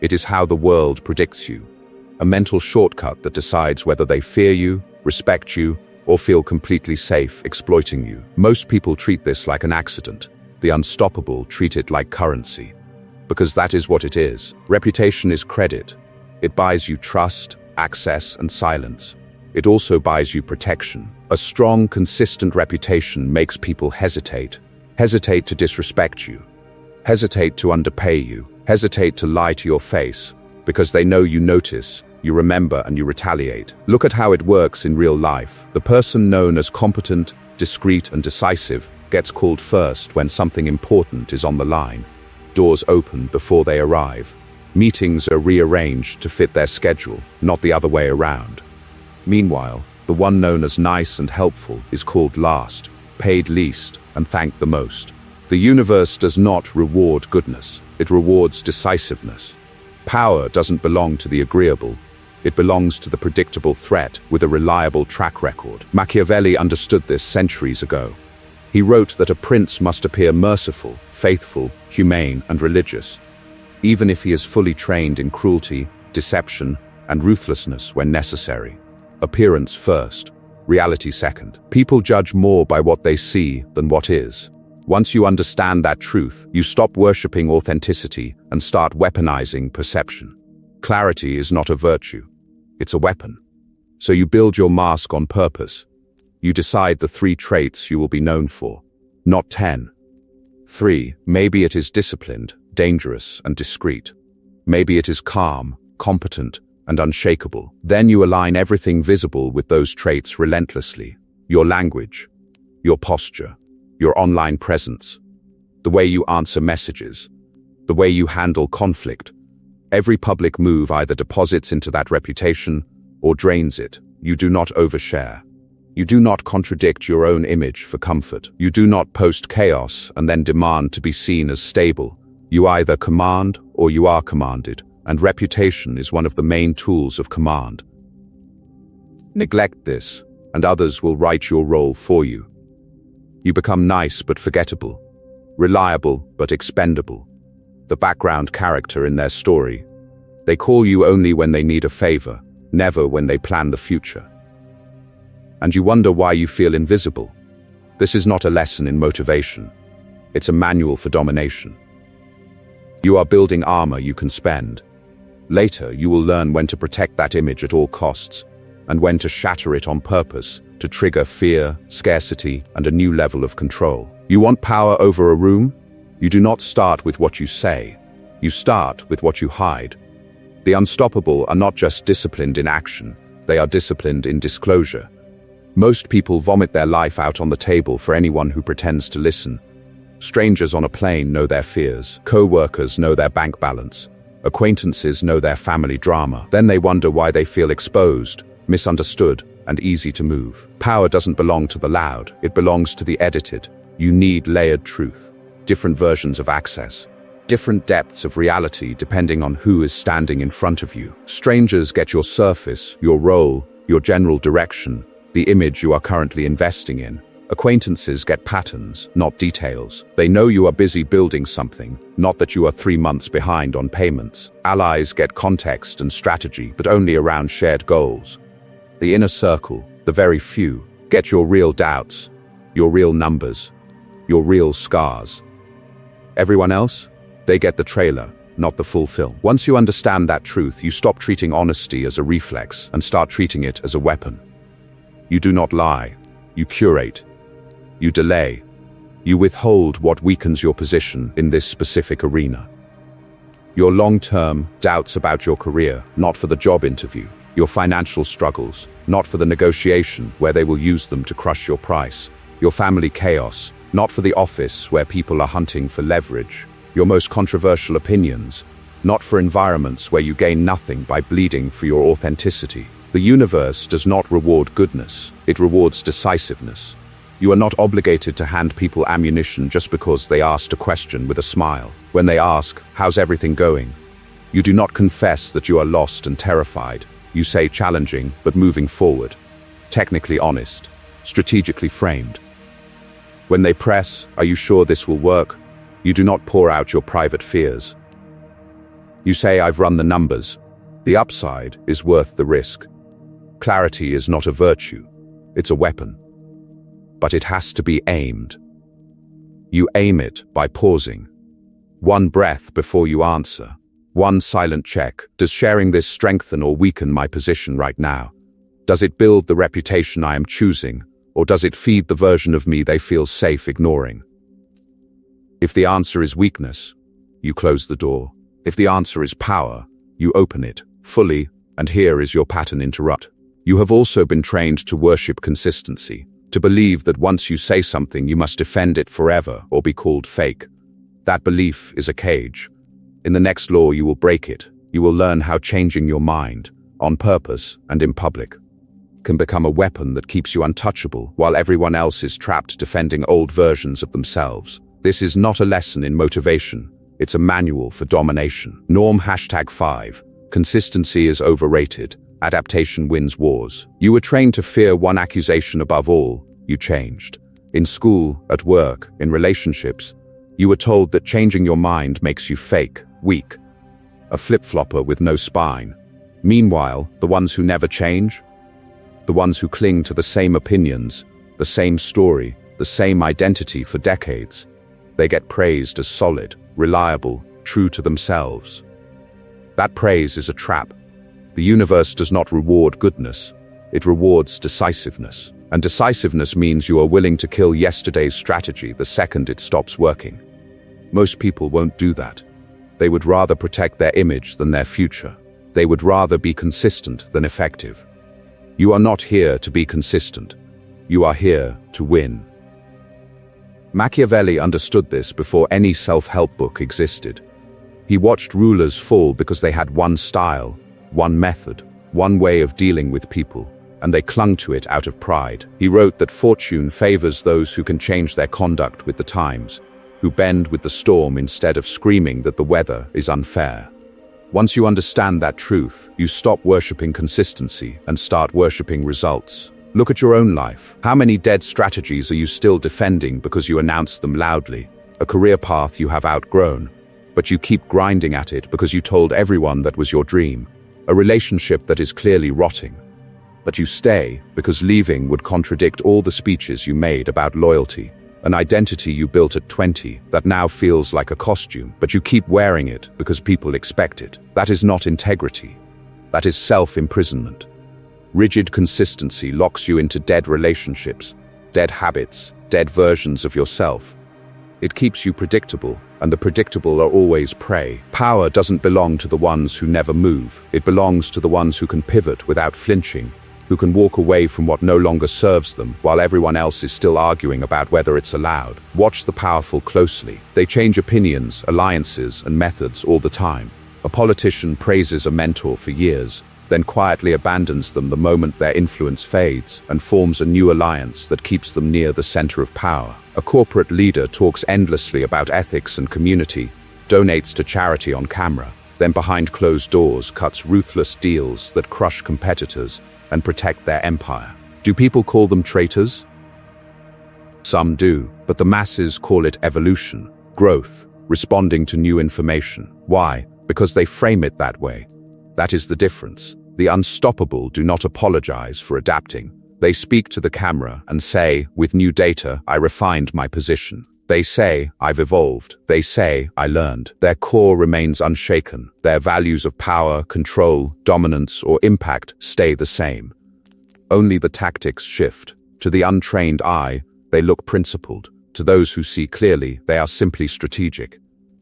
It is how the world predicts you. A mental shortcut that decides whether they fear you, respect you, or feel completely safe exploiting you. Most people treat this like an accident. The unstoppable treat it like currency. Because that is what it is. Reputation is credit. It buys you trust, access, and silence. It also buys you protection. A strong, consistent reputation makes people hesitate. Hesitate to disrespect you. Hesitate to underpay you. Hesitate to lie to your face. Because they know you notice, you remember, and you retaliate. Look at how it works in real life. The person known as competent, discreet, and decisive gets called first when something important is on the line. Doors open before they arrive. Meetings are rearranged to fit their schedule, not the other way around. Meanwhile, the one known as nice and helpful is called last, paid least, and thanked the most. The universe does not reward goodness. It rewards decisiveness. Power doesn't belong to the agreeable. It belongs to the predictable threat with a reliable track record. Machiavelli understood this centuries ago. He wrote that a prince must appear merciful, faithful, humane, and religious, even if he is fully trained in cruelty, deception, and ruthlessness when necessary. Appearance first, reality second. People judge more by what they see than what is. Once you understand that truth, you stop worshipping authenticity and start weaponizing perception. Clarity is not a virtue. It's a weapon. So you build your mask on purpose. You decide the 3 traits you will be known for, not 10. 3, maybe it is disciplined, dangerous, and discreet. Maybe it is calm, competent, and unshakable. Then you align everything visible with those traits relentlessly. Your language, your posture, your online presence, the way you answer messages, the way you handle conflict. Every public move either deposits into that reputation or drains it. You do not overshare. You do not contradict your own image for comfort. You do not post chaos and then demand to be seen as stable. You either command or you are commanded, and reputation is one of the main tools of command. Neglect this, and others will write your role for you. You become nice but forgettable, reliable but expendable, the background character in their story. They call you only when they need a favor, never when they plan the future. And you wonder why you feel invisible. This is not a lesson in motivation. It's a manual for domination. You are building armor you can spend. Later, you will learn when to protect that image at all costs, and when to shatter it on purpose, to trigger fear, scarcity, and a new level of control. You want power over a room? You do not start with what you say. You start with what you hide. The unstoppable are not just disciplined in action, they are disciplined in disclosure. Most people vomit their life out on the table for anyone who pretends to listen. Strangers on a plane know their fears. Co-workers know their bank balance. Acquaintances know their family drama. Then they wonder why they feel exposed, misunderstood, and easy to move. Power doesn't belong to the loud, it belongs to the edited. You need layered truth, different versions of access, different depths of reality depending on who is standing in front of you. Strangers get your surface, your role, your general direction, the image you are currently investing in. Acquaintances get patterns, not details. They know you are busy building something, not that you are 3 months behind on payments. Allies get context and strategy, but only around shared goals. The inner circle, the very few, get your real doubts, your real numbers, your real scars. Everyone else? They get the trailer, not the full film. Once you understand that truth, you stop treating honesty as a reflex and start treating it as a weapon. You do not lie. You curate. You delay. You withhold what weakens your position in this specific arena. Your long-term doubts about your career, not for the job interview. Your financial struggles, not for the negotiation where they will use them to crush your price. Your family chaos, not for the office where people are hunting for leverage. Your most controversial opinions, not for environments where you gain nothing by bleeding for your authenticity. The universe does not reward goodness, it rewards decisiveness. You are not obligated to hand people ammunition just because they asked a question with a smile. When they ask, "How's everything going?" you do not confess that you are lost and terrified. You say challenging, but moving forward. Technically honest, strategically framed. When they press, "Are you sure this will work?" you do not pour out your private fears. You say, "I've run the numbers." The upside is worth the risk. Clarity is not a virtue, it's a weapon. But it has to be aimed. You aim it by pausing. One breath before you answer. One silent check. Does sharing this strengthen or weaken my position right now? Does it build the reputation I am choosing, or does it feed the version of me they feel safe ignoring? If the answer is weakness, you close the door. If the answer is power, you open it fully, and here is your pattern interrupt. You have also been trained to worship consistency, to believe that once you say something you must defend it forever or be called fake. That belief is a cage. In the next law you will break it. You will learn how changing your mind, on purpose and in public, can become a weapon that keeps you untouchable while everyone else is trapped defending old versions of themselves. This is not a lesson in motivation, it's a manual for domination. Norm #5. Consistency is overrated. Adaptation wins wars. You were trained to fear one accusation above all. You changed. In school, at work, in relationships, you were told that changing your mind makes you fake, weak, a flip-flopper with no spine. Meanwhile, the ones who never change, the ones who cling to the same opinions, the same story, the same identity for decades, they get praised as solid, reliable, true to themselves. That praise is a trap. The universe does not reward goodness, it rewards decisiveness. And decisiveness means you are willing to kill yesterday's strategy the second it stops working. Most people won't do that. They would rather protect their image than their future. They would rather be consistent than effective. You are not here to be consistent. You are here to win. Machiavelli understood this before any self-help book existed. He watched rulers fall because they had one style, one method, one way of dealing with people, and they clung to it out of pride. He wrote that fortune favors those who can change their conduct with the times, who bend with the storm instead of screaming that the weather is unfair. Once you understand that truth, you stop worshipping consistency and start worshipping results. Look at your own life. How many dead strategies are you still defending because you announced them loudly? A career path you have outgrown, but you keep grinding at it because you told everyone that was your dream. A relationship that is clearly rotting, but you stay because leaving would contradict all the speeches you made about loyalty. An identity you built at 20 that now feels like a costume, but you keep wearing it because people expect it. That is not integrity. That is self-imprisonment. Rigid consistency locks you into dead relationships, dead habits, dead versions of yourself. It keeps you predictable, and the predictable are always prey. Power doesn't belong to the ones who never move. It belongs to the ones who can pivot without flinching, who can walk away from what no longer serves them while everyone else is still arguing about whether it's allowed. Watch the powerful closely. They change opinions, alliances, and methods all the time. A politician praises a mentor for years, then quietly abandons them the moment their influence fades and forms a new alliance that keeps them near the center of power. A corporate leader talks endlessly about ethics and community, donates to charity on camera, then behind closed doors cuts ruthless deals that crush competitors and protect their empire. Do people call them traitors? Some do, but the masses call it evolution, growth, responding to new information. Why? Because they frame it that way. That is the difference. The unstoppable do not apologize for adapting. They speak to the camera and say, with new data, I refined my position. They say, I've evolved. They say, I learned. Their core remains unshaken. Their values of power, control, dominance, or impact stay the same. Only the tactics shift. To the untrained eye, they look principled. To those who see clearly, they are simply strategic.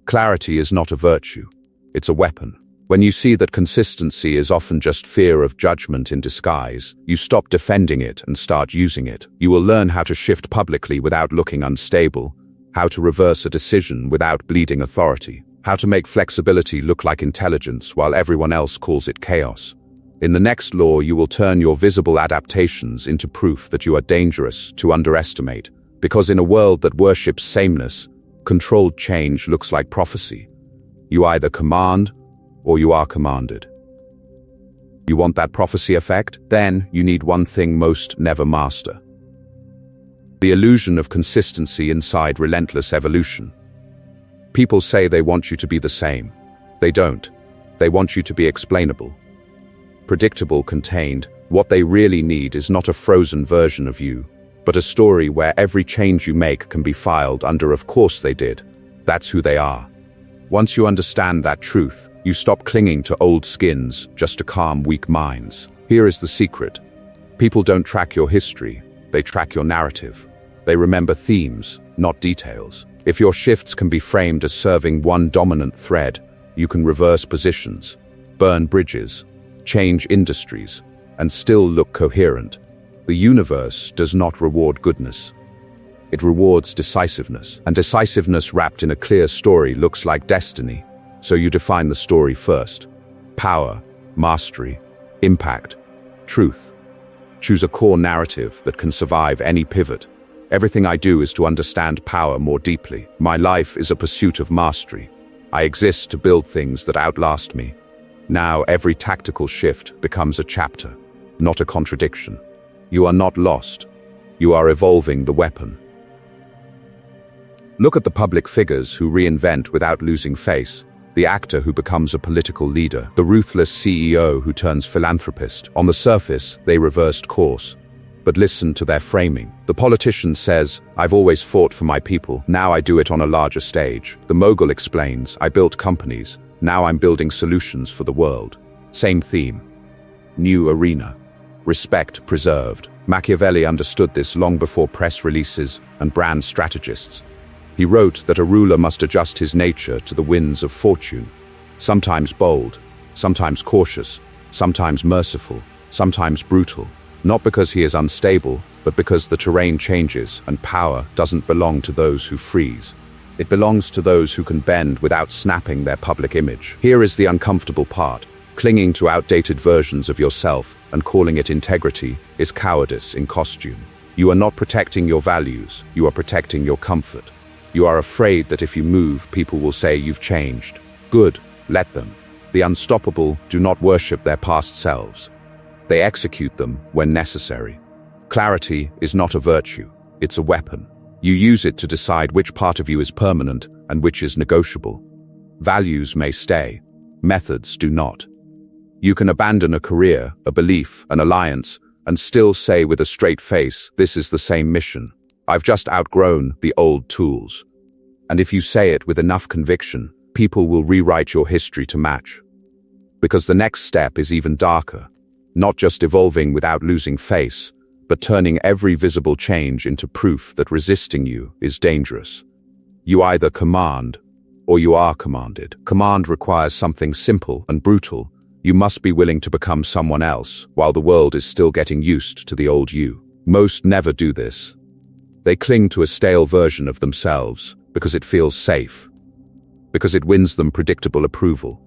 Clarity is not a virtue. It's a weapon. When you see that consistency is often just fear of judgment in disguise, you stop defending it and start using it. You will learn how to shift publicly without looking unstable, how to reverse a decision without bleeding authority, how to make flexibility look like intelligence while everyone else calls it chaos. In the next law, you will turn your visible adaptations into proof that you are dangerous to underestimate, because in a world that worships sameness, controlled change looks like prophecy. You either command or you are commanded. You want that prophecy effect? Then you need one thing most never master: the illusion of consistency inside relentless evolution. People say they want you to be the same. They don't. They want you to be explainable, predictable, contained. What they really need is not a frozen version of you, but a story where every change you make can be filed under "of course they did." That's who they are. Once you understand that truth, you stop clinging to old skins just to calm weak minds. Here is the secret. People don't track your history, they track your narrative. They remember themes, not details. If your shifts can be framed as serving one dominant thread, you can reverse positions, burn bridges, change industries, and still look coherent. The universe does not reward goodness. It rewards decisiveness, and decisiveness wrapped in a clear story looks like destiny. So you define the story first. Power, mastery, impact, truth. Choose a core narrative that can survive any pivot. Everything I do is to understand power more deeply. My life is a pursuit of mastery. I exist to build things that outlast me. Now every tactical shift becomes a chapter, not a contradiction. You are not lost. You are evolving the weapon. Look at the public figures who reinvent without losing face. The actor who becomes a political leader, the ruthless CEO who turns philanthropist. On the surface, they reversed course. But listen to their framing. The politician says, I've always fought for my people. Now I do it on a larger stage. The mogul explains, I built companies. Now I'm building solutions for the world. Same theme. New arena. Respect preserved. Machiavelli understood this long before press releases and brand strategists. He wrote that a ruler must adjust his nature to the winds of fortune. Sometimes bold, sometimes cautious, sometimes merciful, sometimes brutal. Not because he is unstable, but because the terrain changes and power doesn't belong to those who freeze. It belongs to those who can bend without snapping their public image. Here is the uncomfortable part. Clinging to outdated versions of yourself and calling it integrity is cowardice in costume. You are not protecting your values, you are protecting your comfort. You are afraid that if you move, people will say you've changed. Good, let them. The unstoppable do not worship their past selves. They execute them when necessary. Clarity is not a virtue, it's a weapon. You use it to decide which part of you is permanent and which is negotiable. Values may stay, methods do not. You can abandon a career, a belief, an alliance, and still say with a straight face, this is the same mission. I've just outgrown the old tools. And if you say it with enough conviction, people will rewrite your history to match. Because the next step is even darker, not just evolving without losing face, but turning every visible change into proof that resisting you is dangerous. You either command, or you are commanded. Command requires something simple and brutal. You must be willing to become someone else, while the world is still getting used to the old you. Most never do this. They cling to a stale version of themselves because it feels safe, because it wins them predictable approval.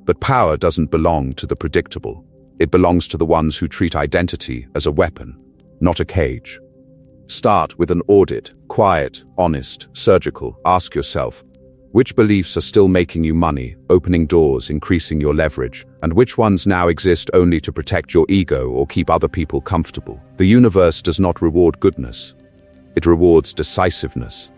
But power doesn't belong to the predictable. It belongs to the ones who treat identity as a weapon, not a cage. Start with an audit, quiet, honest, surgical. Ask yourself, which beliefs are still making you money, opening doors, increasing your leverage, and which ones now exist only to protect your ego or keep other people comfortable? The universe does not reward goodness. It rewards decisiveness.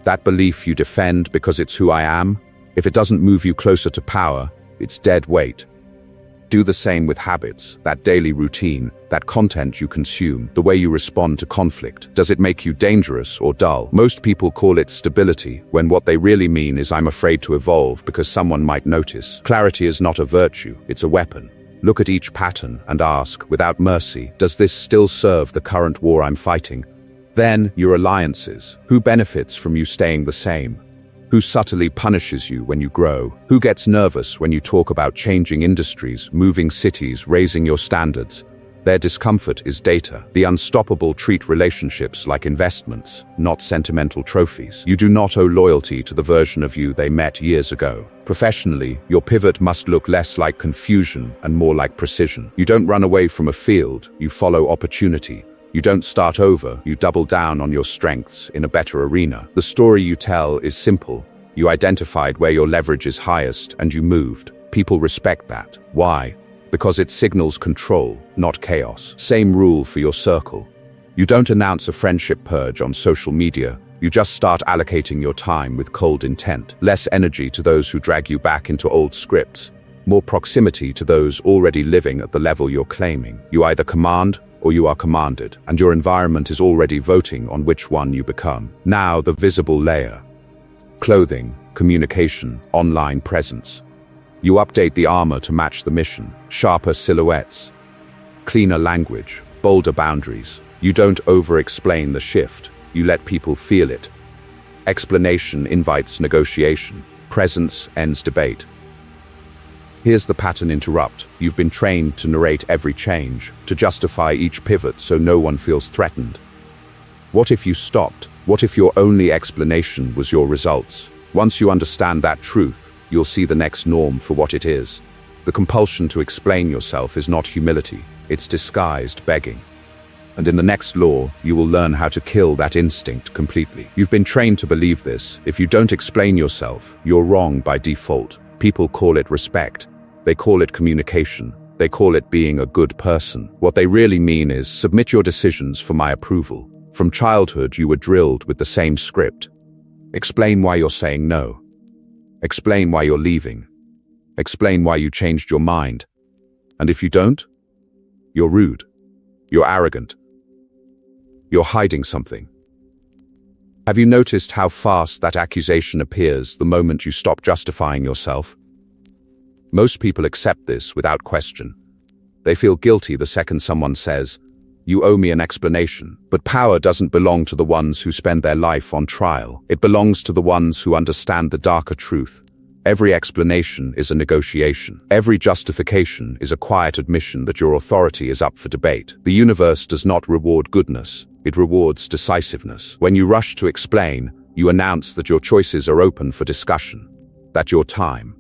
That belief you defend because it's who I am, if it doesn't move you closer to power, it's dead weight. Do the same with habits, that daily routine, that content you consume, the way you respond to conflict. Does it make you dangerous or dull? Most people call it stability, when what they really mean is I'm afraid to evolve because someone might notice. Clarity is not a virtue, it's a weapon. Look at each pattern and ask, without mercy, does this still serve the current war I'm fighting? Then, your alliances. Who benefits from you staying the same? Who subtly punishes you when you grow? Who gets nervous when you talk about changing industries, moving cities, raising your standards? Their discomfort is data. The unstoppable treat relationships like investments, not sentimental trophies. You do not owe loyalty to the version of you they met years ago. Professionally, your pivot must look less like confusion and more like precision. You don't run away from a field, you follow opportunity. You don't start over, you double down on your strengths in a better arena. The story you tell is simple. You identified where your leverage is highest and you moved. People respect that. Why? Because it signals control, not chaos. Same rule for your circle. You don't announce a friendship purge on social media. You just start allocating your time with cold intent. Less energy to those who drag you back into old scripts. More proximity to those already living at the level you're claiming. You either command or you are commanded, and your environment is already voting on which one you become. Now the visible layer. Clothing, communication, online presence. You update the armor to match the mission. Sharper silhouettes, cleaner language, bolder boundaries. You don't over-explain the shift, you let people feel it. Explanation invites negotiation. Presence ends debate. Here's the pattern interrupt. You've been trained to narrate every change, to justify each pivot so no one feels threatened. What if you stopped? What if your only explanation was your results? Once you understand that truth, you'll see the next norm for what it is. The compulsion to explain yourself is not humility, it's disguised begging. And in the next law, you will learn how to kill that instinct completely. You've been trained to believe this. If you don't explain yourself, you're wrong by default. People call it respect. They call it communication. They call it being a good person. What they really mean is, submit your decisions for my approval. From childhood, you were drilled with the same script. Explain why you're saying no. Explain why you're leaving. Explain why you changed your mind. And if you don't, you're rude. You're arrogant. You're hiding something. Have you noticed how fast that accusation appears the moment you stop justifying yourself? Most people accept this without question. They feel guilty the second someone says, "You owe me an explanation." But power doesn't belong to the ones who spend their life on trial. It belongs to the ones who understand the darker truth. Every explanation is a negotiation. Every justification is a quiet admission that your authority is up for debate. The universe does not reward goodness. It rewards decisiveness. When you rush to explain, you announce that your choices are open for discussion, that your time,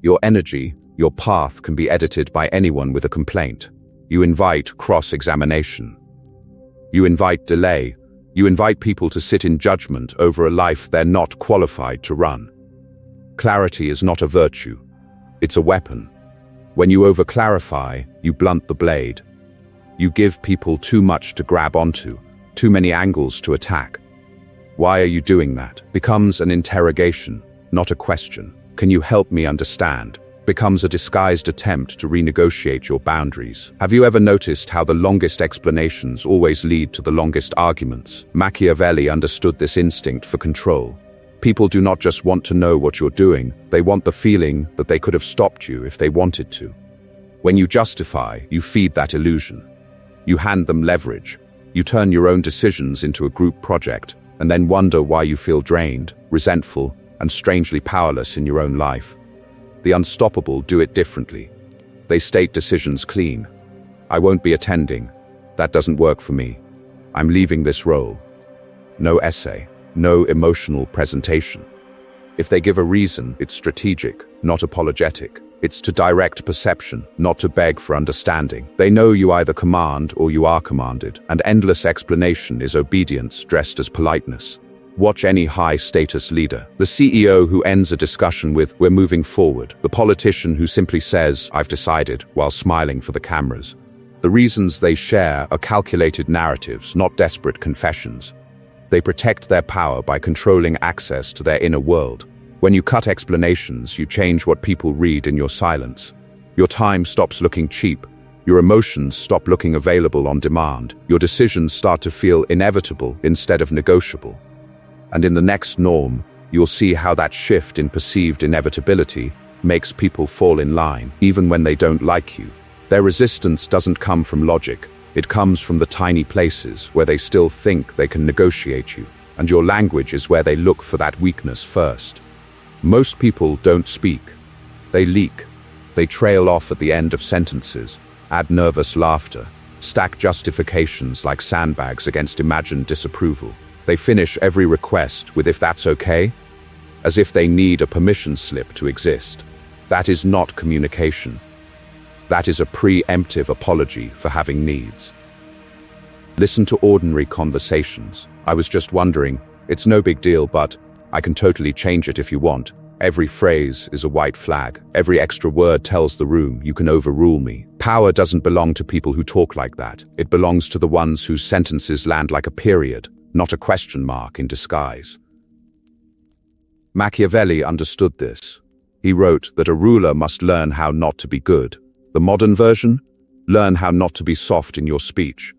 your energy, your path can be edited by anyone with a complaint. You invite cross-examination. You invite delay. You invite people to sit in judgment over a life they're not qualified to run. Clarity is not a virtue. It's a weapon. When you over-clarify, you blunt the blade. You give people too much to grab onto, too many angles to attack. Why are you doing that? Becomes an interrogation, not a question. Can you help me understand? Becomes a disguised attempt to renegotiate your boundaries. Have you ever noticed how the longest explanations always lead to the longest arguments? Machiavelli understood this instinct for control. People do not just want to know what you're doing, they want the feeling that they could have stopped you if they wanted to. When you justify, you feed that illusion. You hand them leverage. You turn your own decisions into a group project, and then wonder why you feel drained, resentful, and strangely powerless in your own life. The unstoppable do it differently. They state decisions clean. I won't be attending. That doesn't work for me. I'm leaving this role. No essay, no emotional presentation. If they give a reason, it's strategic, not apologetic. It's to direct perception, not to beg for understanding. They know you either command or you are commanded, and endless explanation is obedience dressed as politeness. Watch any high-status leader. The CEO who ends a discussion with, "We're moving forward." The politician who simply says, "I've decided," while smiling for the cameras. The reasons they share are calculated narratives, not desperate confessions. They protect their power by controlling access to their inner world. When you cut explanations, you change what people read in your silence. Your time stops looking cheap. Your emotions stop looking available on demand. Your decisions start to feel inevitable instead of negotiable. And in the next norm, you'll see how that shift in perceived inevitability makes people fall in line, even when they don't like you. Their resistance doesn't come from logic. It comes from the tiny places where they still think they can negotiate you, and your language is where they look for that weakness first. Most people don't speak. They leak. They trail off at the end of sentences, add nervous laughter, stack justifications like sandbags against imagined disapproval. They finish every request with "if that's okay," as if they need a permission slip to exist. That is not communication. That is a preemptive apology for having needs. Listen to ordinary conversations. "I was just wondering, it's no big deal, but I can totally change it if you want." Every phrase is a white flag. Every extra word tells the room, "You can overrule me." Power doesn't belong to people who talk like that. It belongs to the ones whose sentences land like a period, not a question mark in disguise. Machiavelli understood this. He wrote that a ruler must learn how not to be good. The modern version? Learn how not to be soft in your speech.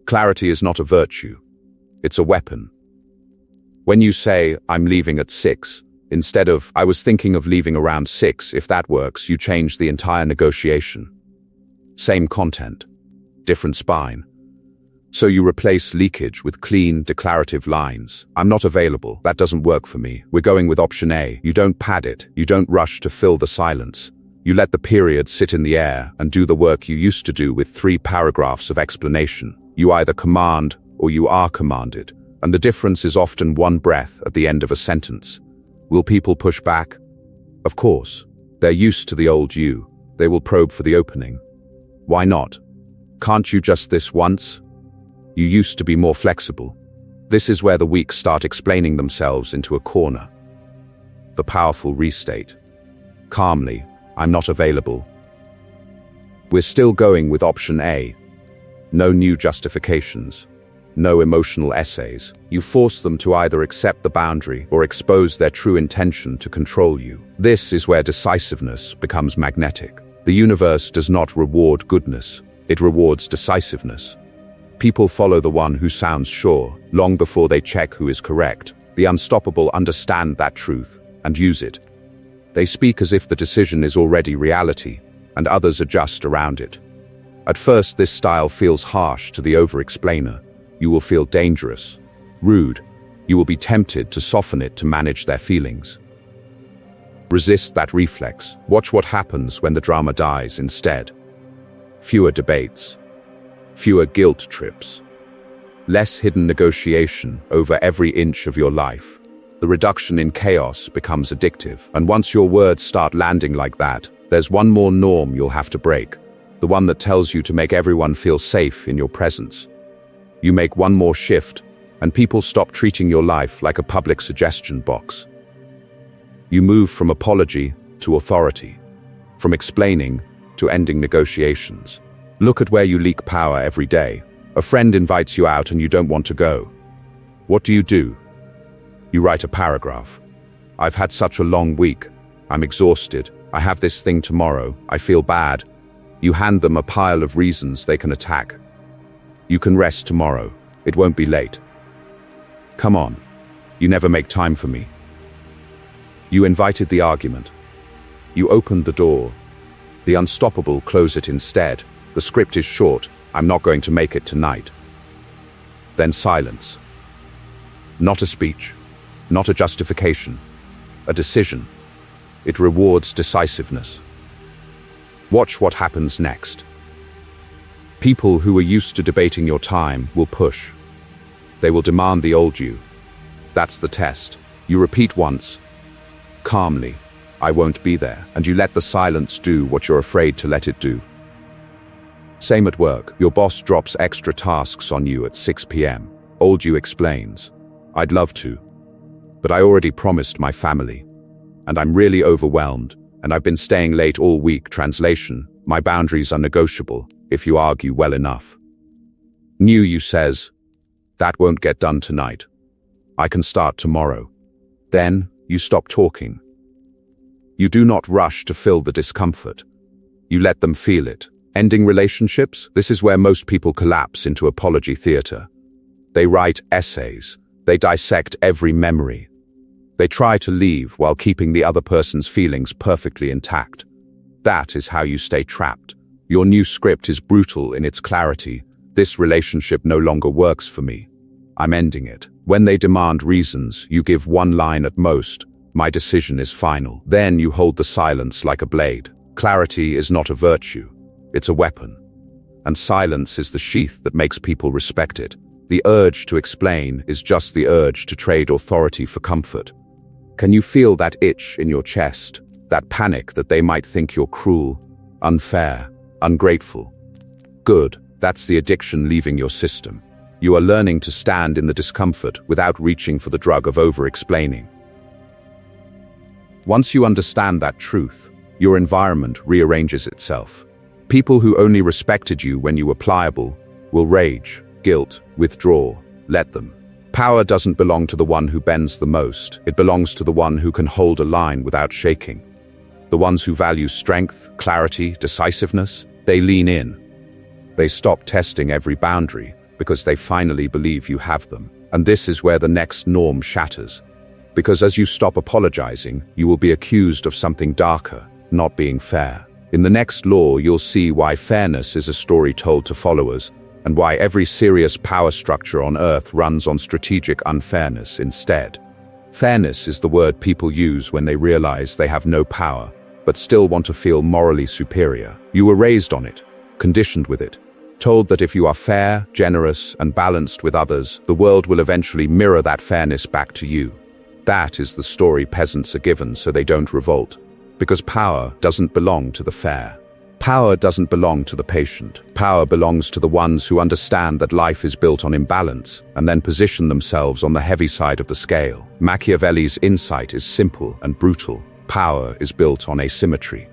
Clarity is not a virtue. It's a weapon. When you say, "I'm leaving at 6, instead of, "I was thinking of leaving around 6, if that works," you change the entire negotiation. Same content, different spine. So you replace leakage with clean, declarative lines. "I'm not available. That doesn't work for me. We're going with option A." You don't pad it. You don't rush to fill the silence. You let the period sit in the air and do the work you used to do with 3 paragraphs of explanation. You either command or you are commanded. And the difference is often one breath at the end of a sentence. Will people push back? Of course. They're used to the old you. They will probe for the opening. Why not? Can't you just this once? You used to be more flexible. This is where the weak start explaining themselves into a corner. The powerful restate. Calmly, "I'm not available." We're still going with option A. No new justifications. No emotional essays. You force them to either accept the boundary or expose their true intention to control you. This is where decisiveness becomes magnetic. The universe does not reward goodness. It rewards decisiveness. People follow the one who sounds sure, long before they check who is correct. The unstoppable understand that truth and use it. They speak as if the decision is already reality, and others adjust around it. At first, this style feels harsh to the over-explainer. You will feel dangerous, rude. You will be tempted to soften it to manage their feelings. Resist that reflex. Watch what happens when the drama dies instead. Fewer debates. Fewer guilt trips. Less hidden negotiation over every inch of your life. The reduction in chaos becomes addictive. And once your words start landing like that, there's one more norm you'll have to break. The one that tells you to make everyone feel safe in your presence. You make one more shift, and people stop treating your life like a public suggestion box. You move from apology to authority, from explaining to ending negotiations. Look at where you leak power every day. A friend invites you out and you don't want to go. What do? You write a paragraph. I've had such a long week. I'm exhausted. I have this thing tomorrow. I feel bad. You hand them a pile of reasons they can attack. You can rest tomorrow. It won't be late. Come on. You never make time for me. You invited the argument. You opened the door. The unstoppable close it instead. The script is short. I'm not going to make it tonight. Then silence. Not a speech. Not a justification. A decision. It rewards decisiveness. Watch what happens next. People who are used to debating your time will push. They will demand the old you. That's the test. You repeat once, calmly, I won't be there, and you let the silence do what you're afraid to let it do. Same at work. Your boss drops extra tasks on you at 6 p.m. Old you explains, I'd love to, but I already promised my family, and I'm really overwhelmed, and I've been staying late all week. Translation, my boundaries are negotiable if you argue well enough. New you says, that won't get done tonight. I can start tomorrow. Then you stop talking. You do not rush to fill the discomfort. You let them feel it. Ending relationships? This is where most people collapse into apology theater. They write essays. They dissect every memory. They try to leave while keeping the other person's feelings perfectly intact. That is how you stay trapped. Your new script is brutal in its clarity. This relationship no longer works for me. I'm ending it. When they demand reasons, you give one line at most. My decision is final. Then you hold the silence like a blade. Clarity is not a virtue. It's a weapon. And silence is the sheath that makes people respect it. The urge to explain is just the urge to trade authority for comfort. Can you feel that itch in your chest? That panic that they might think you're cruel, unfair, ungrateful? Good. That's the addiction leaving your system. You are learning to stand in the discomfort without reaching for the drug of over-explaining. Once you understand that truth, your environment rearranges itself. People who only respected you when you were pliable will rage, guilt, withdraw. Let them. Power doesn't belong to the one who bends the most. It belongs to the one who can hold a line without shaking. The ones who value strength, clarity, decisiveness, they lean in. They stop testing every boundary because they finally believe you have them. And this is where the next norm shatters. Because as you stop apologizing, you will be accused of something darker, not being fair. In the next law, you'll see why fairness is a story told to followers, and why every serious power structure on Earth runs on strategic unfairness instead. Fairness is the word people use when they realize they have no power, but still want to feel morally superior. You were raised on it, conditioned with it, told that if you are fair, generous, and balanced with others, the world will eventually mirror that fairness back to you. That is the story peasants are given so they don't revolt. Because power doesn't belong to the fair. Power doesn't belong to the patient. Power belongs to the ones who understand that life is built on imbalance and then position themselves on the heavy side of the scale. Machiavelli's insight is simple and brutal. Power is built on asymmetry.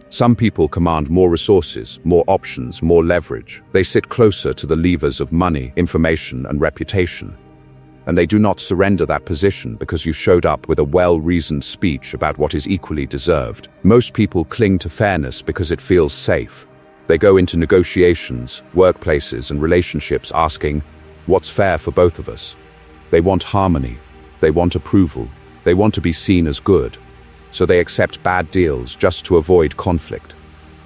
Some people command more resources, more options, more leverage. They sit closer to the levers of money, information, and reputation. And they do not surrender that position because you showed up with a well-reasoned speech about what is equally deserved. Most people cling to fairness because it feels safe. They go into negotiations, workplaces, and relationships asking, what's fair for both of us? They want harmony. They want approval. They want to be seen as good. So they accept bad deals just to avoid conflict.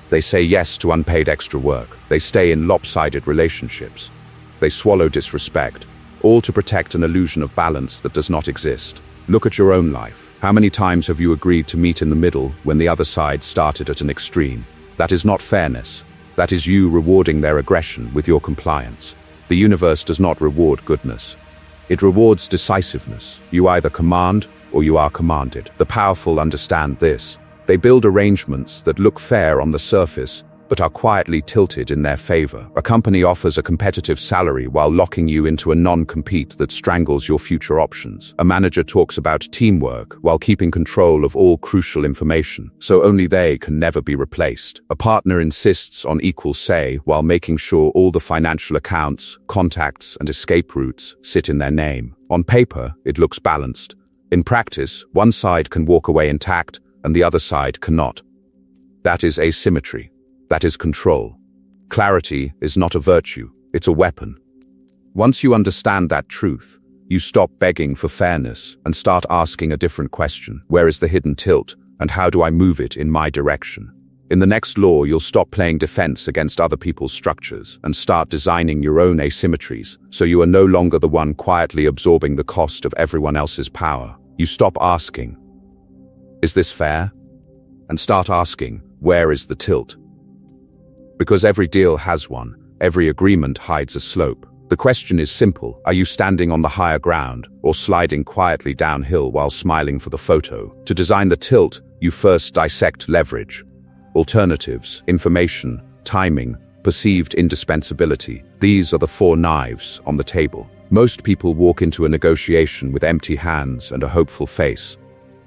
They say yes to unpaid extra work. They stay in lopsided relationships. They swallow disrespect, all to protect an illusion of balance that does not exist. Look at your own life. How many times have you agreed to meet in the middle when the other side started at an extreme? That is not fairness. That is you rewarding their aggression with your compliance. The universe does not reward goodness. It rewards decisiveness. You either command or you are commanded. The powerful understand this. They build arrangements that look fair on the surface, but are quietly tilted in their favor. A company offers a competitive salary while locking you into a non-compete that strangles your future options. A manager talks about teamwork while keeping control of all crucial information, so only they can never be replaced. A partner insists on equal say while making sure all the financial accounts, contacts, and escape routes sit in their name. On paper, it looks balanced. In practice, one side can walk away intact and the other side cannot. That is asymmetry. That is control. Clarity is not a virtue, it's a weapon. Once you understand that truth, you stop begging for fairness and start asking a different question. Where is the hidden tilt, and how do I move it in my direction? In the next law, you'll stop playing defense against other people's structures and start designing your own asymmetries, so you are no longer the one quietly absorbing the cost of everyone else's power. You stop asking, "Is this fair?" and start asking, "Where is the tilt?" Because every deal has one, every agreement hides a slope. The question is simple: are you standing on the higher ground or sliding quietly downhill while smiling for the photo? To design the tilt, you first dissect leverage, alternatives, information, timing, perceived indispensability. These are the four knives on the table. Most people walk into a negotiation with empty hands and a hopeful face.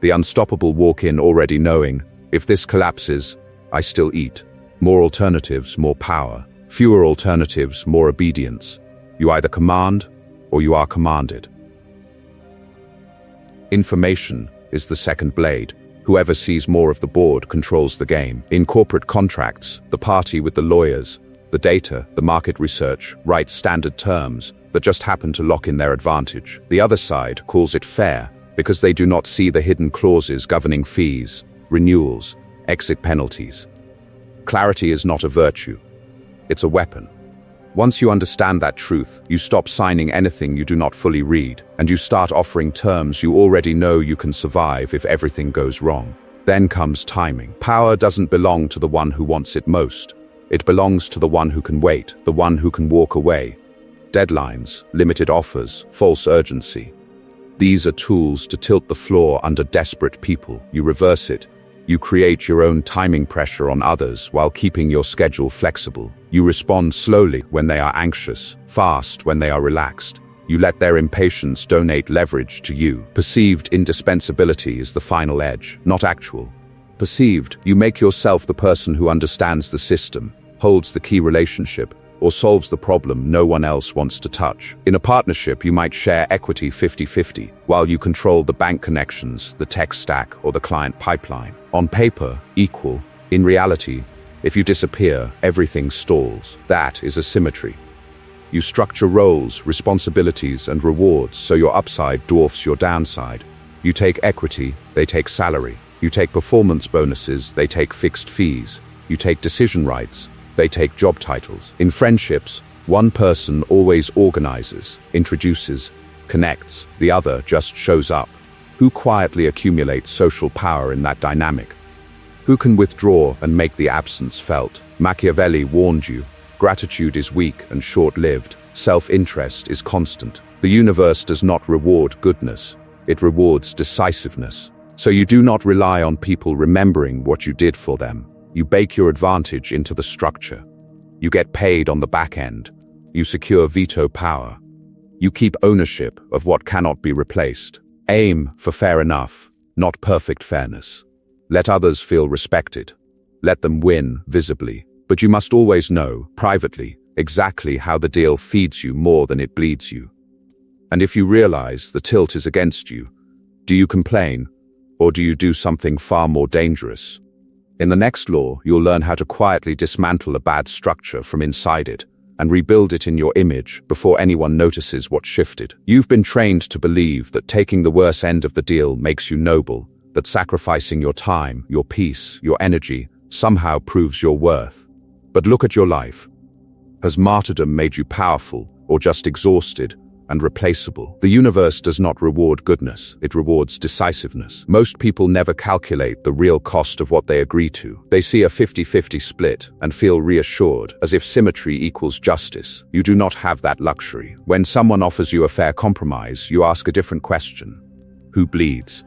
The unstoppable walk in already knowing, if this collapses, I still eat. More alternatives, more power. Fewer alternatives, more obedience. You either command or you are commanded. Information is the second blade. Whoever sees more of the board controls the game. In corporate contracts, the party with the lawyers, the data, the market research, writes standard terms that just happen to lock in their advantage. The other side calls it fair because they do not see the hidden clauses governing fees, renewals, exit penalties. Clarity is not a virtue. It's a weapon. Once you understand that truth, you stop signing anything you do not fully read, and you start offering terms you already know you can survive if everything goes wrong. Then comes timing. Power doesn't belong to the one who wants it most. It belongs to the one who can wait, the one who can walk away. Deadlines, limited offers, false urgency. These are tools to tilt the floor under desperate people. You reverse it. You create your own timing pressure on others while keeping your schedule flexible. You respond slowly when they are anxious, fast when they are relaxed. You let their impatience donate leverage to you. Perceived indispensability is the final edge, not actual. Perceived, you make yourself the person who understands the system, holds the key relationship, or solves the problem no one else wants to touch. In a partnership, you might share equity 50-50, while you control the bank connections, the tech stack, or the client pipeline. On paper, equal. In reality, if you disappear, everything stalls. That is asymmetry. You structure roles, responsibilities, and rewards so your upside dwarfs your downside. You take equity, they take salary. You take performance bonuses, they take fixed fees. You take decision rights, they take job titles. In friendships, one person always organizes, introduces, connects, the other just shows up. Who quietly accumulates social power in that dynamic? Who can withdraw and make the absence felt? Machiavelli warned you, gratitude is weak and short-lived, self-interest is constant. The universe does not reward goodness, it rewards decisiveness. So you do not rely on people remembering what you did for them. You bake your advantage into the structure. You get paid on the back end. You secure veto power. You keep ownership of what cannot be replaced. Aim for fair enough, not perfect fairness. Let others feel respected. Let them win visibly. But you must always know, privately, exactly how the deal feeds you more than it bleeds you. And if you realize the tilt is against you, do you complain, or do you do something far more dangerous? In the next law, you'll learn how to quietly dismantle a bad structure from inside it and rebuild it in your image before anyone notices what shifted. You've been trained to believe that taking the worse end of the deal makes you noble, that sacrificing your time, your peace, your energy somehow proves your worth. But look at your life. Has martyrdom made you powerful or just exhausted and replaceable? The universe does not reward goodness, it rewards decisiveness. Most people never calculate the real cost of what they agree to. They see a 50-50 split and feel reassured, as if symmetry equals justice. You do not have that luxury. When someone offers you a fair compromise, you ask a different question. Who bleeds?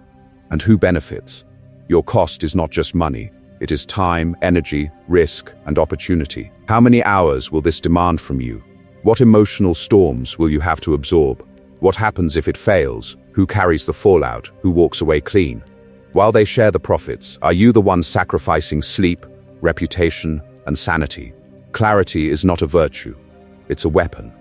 And who benefits? Your cost is not just money, It is time, energy, risk, and opportunity. How many hours will this demand from you? What emotional storms will you have to absorb? What happens if it fails? Who carries the fallout? Who walks away clean? While they share the profits, are you the one sacrificing sleep, reputation, and sanity? Clarity is not a virtue. It's a weapon.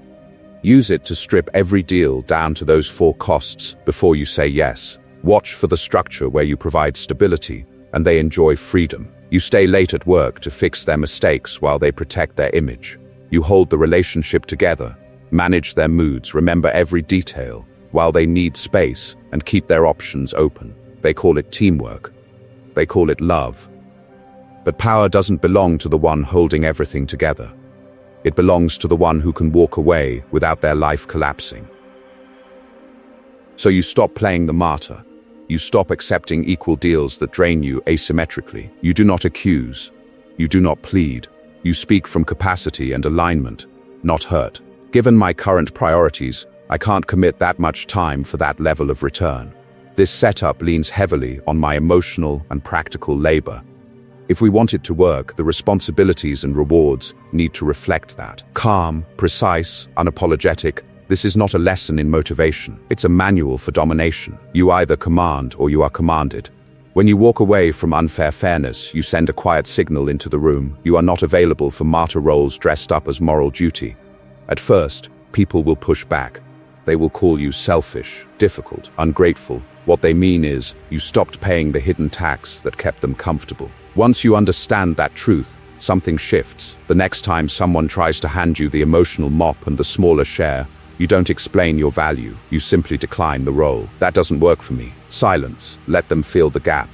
Use it to strip every deal down to those 4 costs before you say yes. Watch for the structure where you provide stability and they enjoy freedom. You stay late at work to fix their mistakes while they protect their image. You hold the relationship together, manage their moods, remember every detail while they need space and keep their options open. They call it teamwork. They call it love. But power doesn't belong to the one holding everything together. It belongs to the one who can walk away without their life collapsing. So you stop playing the martyr. You stop accepting equal deals that drain you asymmetrically. You do not accuse. You do not plead. You speak from capacity and alignment, not hurt. Given my current priorities, I can't commit that much time for that level of return. This setup leans heavily on my emotional and practical labor. If we want it to work, the responsibilities and rewards need to reflect that. Calm, precise, unapologetic. This is not a lesson in motivation. It's a manual for domination. You either command or you are commanded. When you walk away from unfair fairness, you send a quiet signal into the room. You are not available for martyr roles dressed up as moral duty. At first, people will push back. They will call you selfish, difficult, ungrateful. What they mean is, you stopped paying the hidden tax that kept them comfortable. Once you understand that truth, something shifts. The next time someone tries to hand you the emotional mop and the smaller share, you don't explain your value, you simply decline the role. That doesn't work for me. Silence. Let them feel the gap.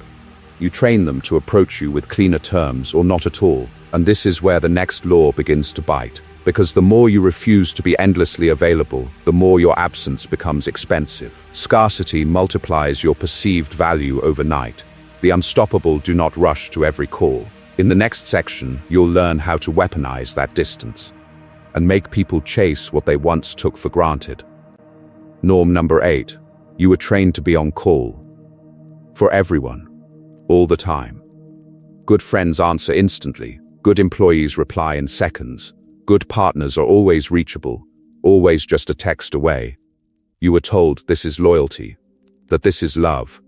You train them to approach you with cleaner terms or not at all. And this is where the next law begins to bite. Because the more you refuse to be endlessly available, the more your absence becomes expensive. Scarcity multiplies your perceived value overnight. The unstoppable do not rush to every call. In the next section, you'll learn how to weaponize that distance and make people chase what they once took for granted. Norm number 8. You were trained to be on call. For everyone. All the time. Good friends answer instantly. Good employees reply in seconds. Good partners are always reachable, always just a text away. You were told this is loyalty, that this is love,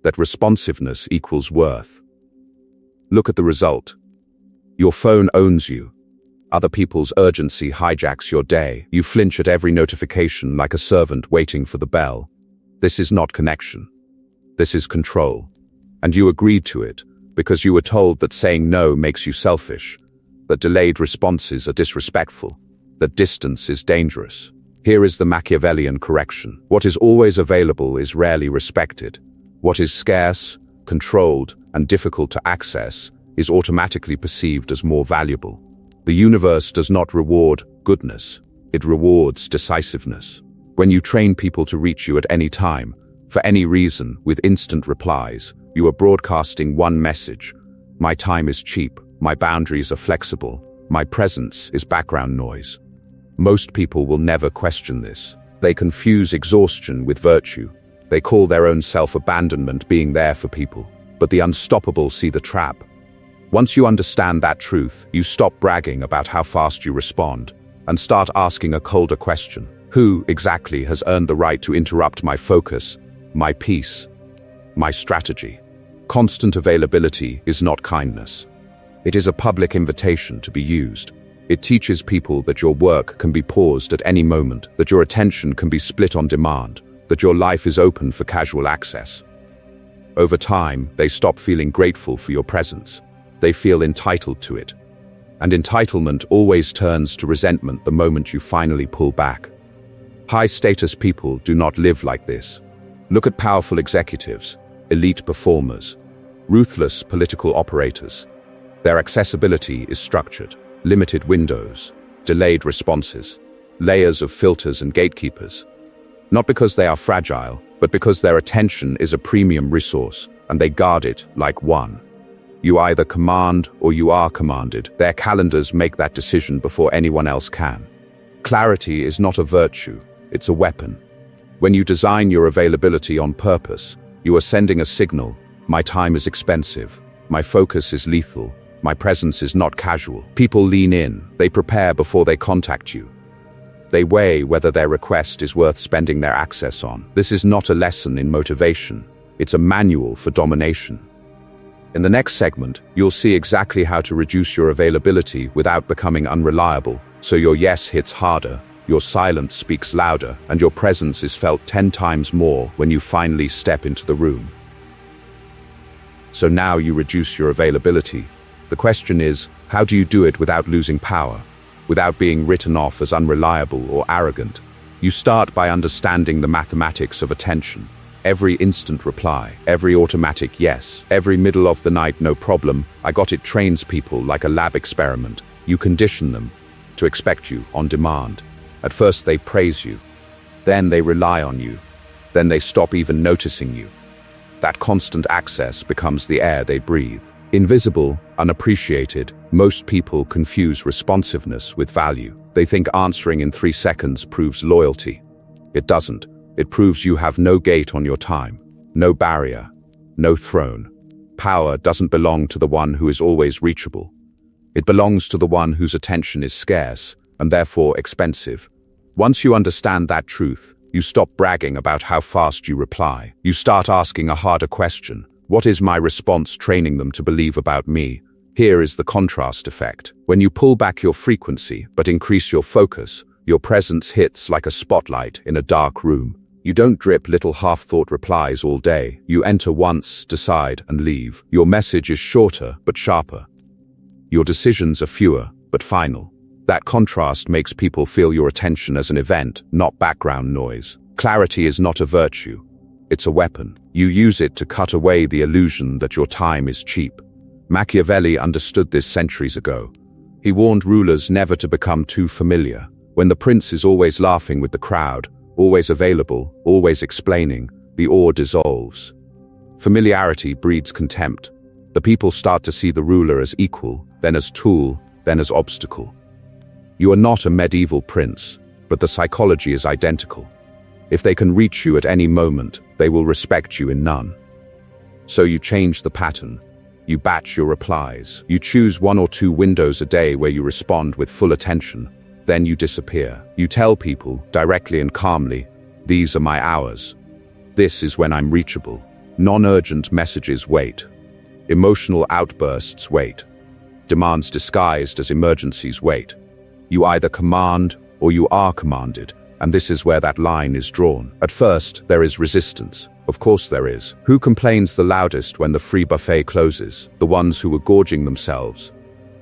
that responsiveness equals worth. Look at the result. Your phone owns you. Other people's urgency hijacks your day. You flinch at every notification like a servant waiting for the bell. This is not connection. This is control. And you agreed to it because you were told that saying no makes you selfish, that delayed responses are disrespectful, that distance is dangerous. Here is the Machiavellian correction. What is always available is rarely respected. What is scarce, controlled, and difficult to access is automatically perceived as more valuable. The universe does not reward goodness. It rewards decisiveness. When you train people to reach you at any time, for any reason, with instant replies, you are broadcasting one message. My time is cheap. My boundaries are flexible. My presence is background noise. Most people will never question this. They confuse exhaustion with virtue. They call their own self-abandonment being there for people. But the unstoppable see the trap. Once you understand that truth, you stop bragging about how fast you respond and start asking a colder question. Who exactly has earned the right to interrupt my focus, my peace, my strategy? Constant availability is not kindness. It is a public invitation to be used. It teaches people that your work can be paused at any moment, that your attention can be split on demand, that your life is open for casual access. Over time, they stop feeling grateful for your presence. They feel entitled to it. And entitlement always turns to resentment the moment you finally pull back. High-status people do not live like this. Look at powerful executives, elite performers, ruthless political operators. Their accessibility is structured, limited windows, delayed responses, layers of filters and gatekeepers. Not because they are fragile, but because their attention is a premium resource, and they guard it like one. You either command or you are commanded. Their calendars make that decision before anyone else can. Clarity is not a virtue, it's a weapon. When you design your availability on purpose, you are sending a signal: my time is expensive, My focus is lethal. My presence is not casual. People lean in. They prepare before they contact you. They weigh whether their request is worth spending their access on. This is not a lesson in motivation. It's a manual for domination. In the next segment, you'll see exactly how to reduce your availability without becoming unreliable, so your yes hits harder, your silence speaks louder, and your presence is felt 10 times more when you finally step into the room. So now you reduce your availability. The question is, how do you do it without losing power, without being written off as unreliable or arrogant? You start by understanding the mathematics of attention. Every instant reply, every automatic yes, every middle of the night no problem, I got it trains people like a lab experiment. You condition them to expect you on demand. At first they praise you, then they rely on you, then they stop even noticing you. That constant access becomes the air they breathe. Invisible, unappreciated, most people confuse responsiveness with value. They think answering in 3 seconds proves loyalty. It doesn't. It proves you have no gate on your time, no barrier, no throne. Power doesn't belong to the one who is always reachable. It belongs to the one whose attention is scarce and therefore expensive. Once you understand that truth, you stop bragging about how fast you reply. You start asking a harder question. What is my response training them to believe about me? Here is the contrast effect. When you pull back your frequency but increase your focus, your presence hits like a spotlight in a dark room. You don't drip little half-thought replies all day. You enter once, decide, and leave. Your message is shorter but sharper. Your decisions are fewer but final. That contrast makes people feel your attention as an event, not background noise. Clarity is not a virtue. It's a weapon. You use it to cut away the illusion that your time is cheap. Machiavelli understood this centuries ago. He warned rulers never to become too familiar. When the prince is always laughing with the crowd, always available, always explaining, the awe dissolves. Familiarity breeds contempt. The people start to see the ruler as equal, then as tool, then as obstacle. You are not a medieval prince, but the psychology is identical. If they can reach you at any moment, they will respect you in none. So you change the pattern. You batch your replies. You choose 1 or 2 windows a day where you respond with full attention. Then you disappear. You tell people, directly and calmly, these are my hours. This is when I'm reachable. Non-urgent messages wait. Emotional outbursts wait. Demands disguised as emergencies wait. You either command or you are commanded, and this is where that line is drawn. At first, there is resistance. Of course there is. Who complains the loudest when the free buffet closes? The ones who were gorging themselves.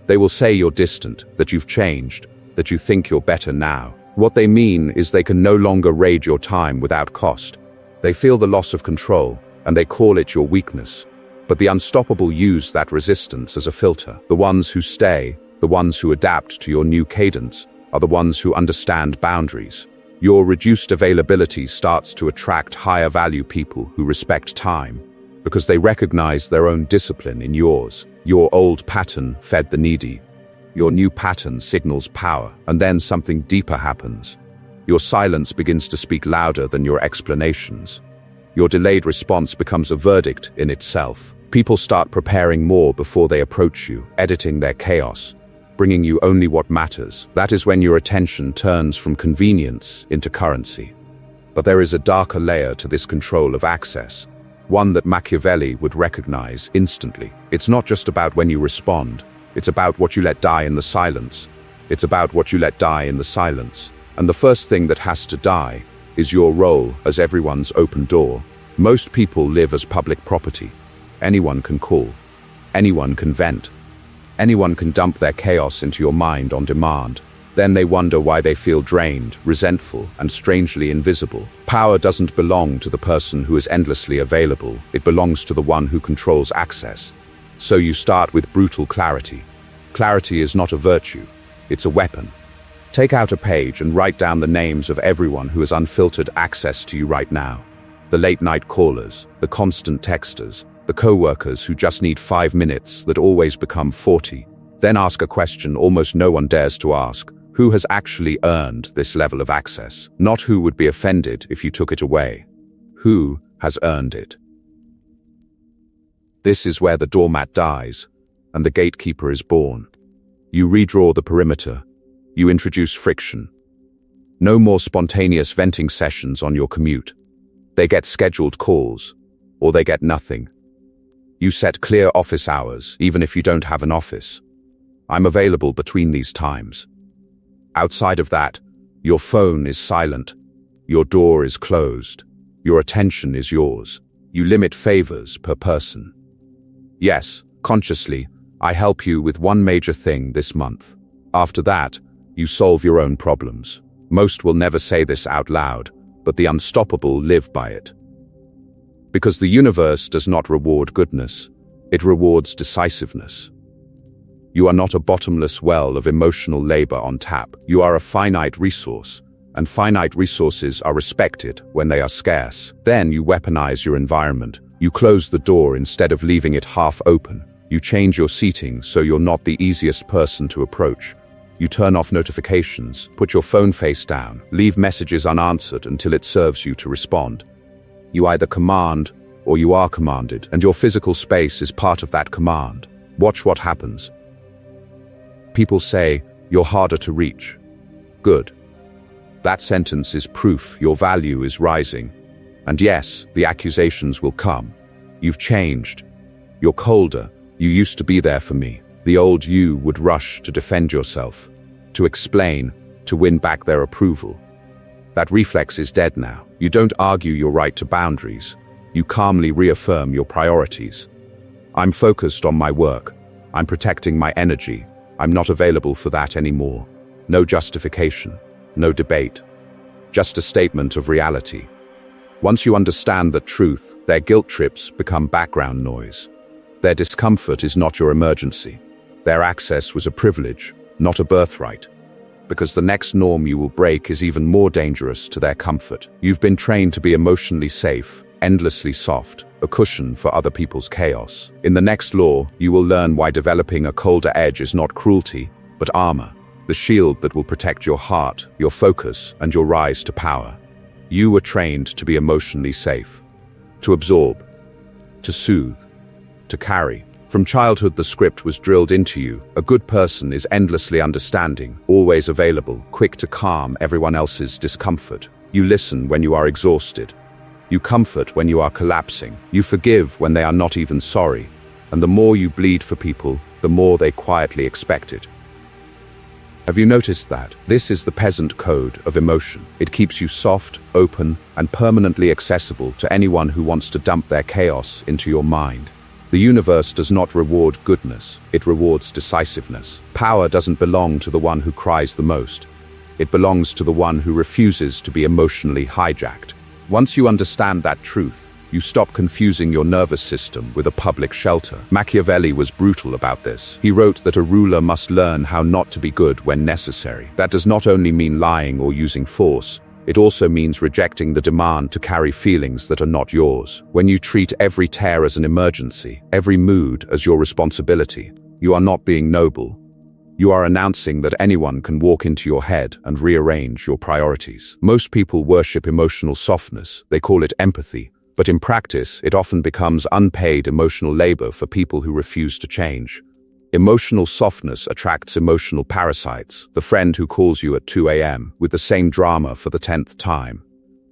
They will say you're distant, that you've changed, that you think you're better now. What they mean is they can no longer raid your time without cost. They feel the loss of control, and they call it your weakness. But the unstoppable use that resistance as a filter. The ones who stay, the ones who adapt to your new cadence, are the ones who understand boundaries. Your reduced availability starts to attract higher value people who respect time, because they recognize their own discipline in yours. Your old pattern fed the needy. Your new pattern signals power, and then something deeper happens. Your silence begins to speak louder than your explanations. Your delayed response becomes a verdict in itself. People start preparing more before they approach you, editing their chaos, bringing you only what matters. That is when your attention turns from convenience into currency. But there is a darker layer to this control of access, one that Machiavelli would recognize instantly. It's not just about when you respond. It's about what you let die in the silence. It's about what you let die in the silence. And the first thing that has to die is your role as everyone's open door. Most people live as public property. Anyone can call. Anyone can vent. Anyone can dump their chaos into your mind on demand. Then they wonder why they feel drained, resentful, and strangely invisible. Power doesn't belong to the person who is endlessly available. It belongs to the one who controls access. So you start with brutal clarity. Clarity is not a virtue, it's a weapon. Take out a page and write down the names of everyone who has unfiltered access to you right now. The late-night callers, the constant texters, the co-workers who just need 5 minutes that always become 40. Then ask a question almost no one dares to ask. Who has actually earned this level of access? Not who would be offended if you took it away. Who has earned it? This is where the doormat dies, and the gatekeeper is born. You redraw the perimeter. You introduce friction. No more spontaneous venting sessions on your commute. They get scheduled calls, or they get nothing. You set clear office hours, even if you don't have an office. I'm available between these times. Outside of that, your phone is silent. Your door is closed. Your attention is yours. You limit favors per person. Yes, consciously, I help you with one major thing this month. After that, you solve your own problems. Most will never say this out loud, but the unstoppable live by it. Because the universe does not reward goodness, it rewards decisiveness. You are not a bottomless well of emotional labor on tap. You are a finite resource, and finite resources are respected when they are scarce. Then you weaponize your environment. You close the door instead of leaving it half open. You change your seating so you're not the easiest person to approach. You turn off notifications, put your phone face down, leave messages unanswered until it serves you to respond. You either command or you are commanded, and your physical space is part of that command. Watch what happens. People say, you're harder to reach. Good. That sentence is proof your value is rising. And yes, the accusations will come. You've changed. You're colder. You used to be there for me. The old you would rush to defend yourself, to explain, to win back their approval. That reflex is dead now. You don't argue your right to boundaries. You calmly reaffirm your priorities. I'm focused on my work. I'm protecting my energy. I'm not available for that anymore. No justification, no debate. Just a statement of reality. Once you understand that truth, their guilt trips become background noise. Their discomfort is not your emergency. Their access was a privilege, not a birthright. Because the next norm you will break is even more dangerous to their comfort. You've been trained to be emotionally safe, endlessly soft, a cushion for other people's chaos. In the next law, you will learn why developing a colder edge is not cruelty, but armor, the shield that will protect your heart, your focus, and your rise to power. You were trained to be emotionally safe, to absorb, to soothe, to carry. From childhood, the script was drilled into you. A good person is endlessly understanding, always available, quick to calm everyone else's discomfort. You listen when you are exhausted. You comfort when you are collapsing. You forgive when they are not even sorry. And the more you bleed for people, the more they quietly expect it. Have you noticed that? This is the peasant code of emotion. It keeps you soft, open, and permanently accessible to anyone who wants to dump their chaos into your mind. The universe does not reward goodness, it rewards decisiveness. Power doesn't belong to the one who cries the most. It belongs to the one who refuses to be emotionally hijacked. Once you understand that truth, you stop confusing your nervous system with a public shelter. Machiavelli was brutal about this. He wrote that a ruler must learn how not to be good when necessary. That does not only mean lying or using force, it also means rejecting the demand to carry feelings that are not yours. When you treat every tear as an emergency, every mood as your responsibility, you are not being noble. You are announcing that anyone can walk into your head and rearrange your priorities. Most people worship emotional softness. They call it empathy. But in practice, it often becomes unpaid emotional labor for people who refuse to change. Emotional softness attracts emotional parasites, the friend who calls you at 2 a.m. with the same drama for the 10th time.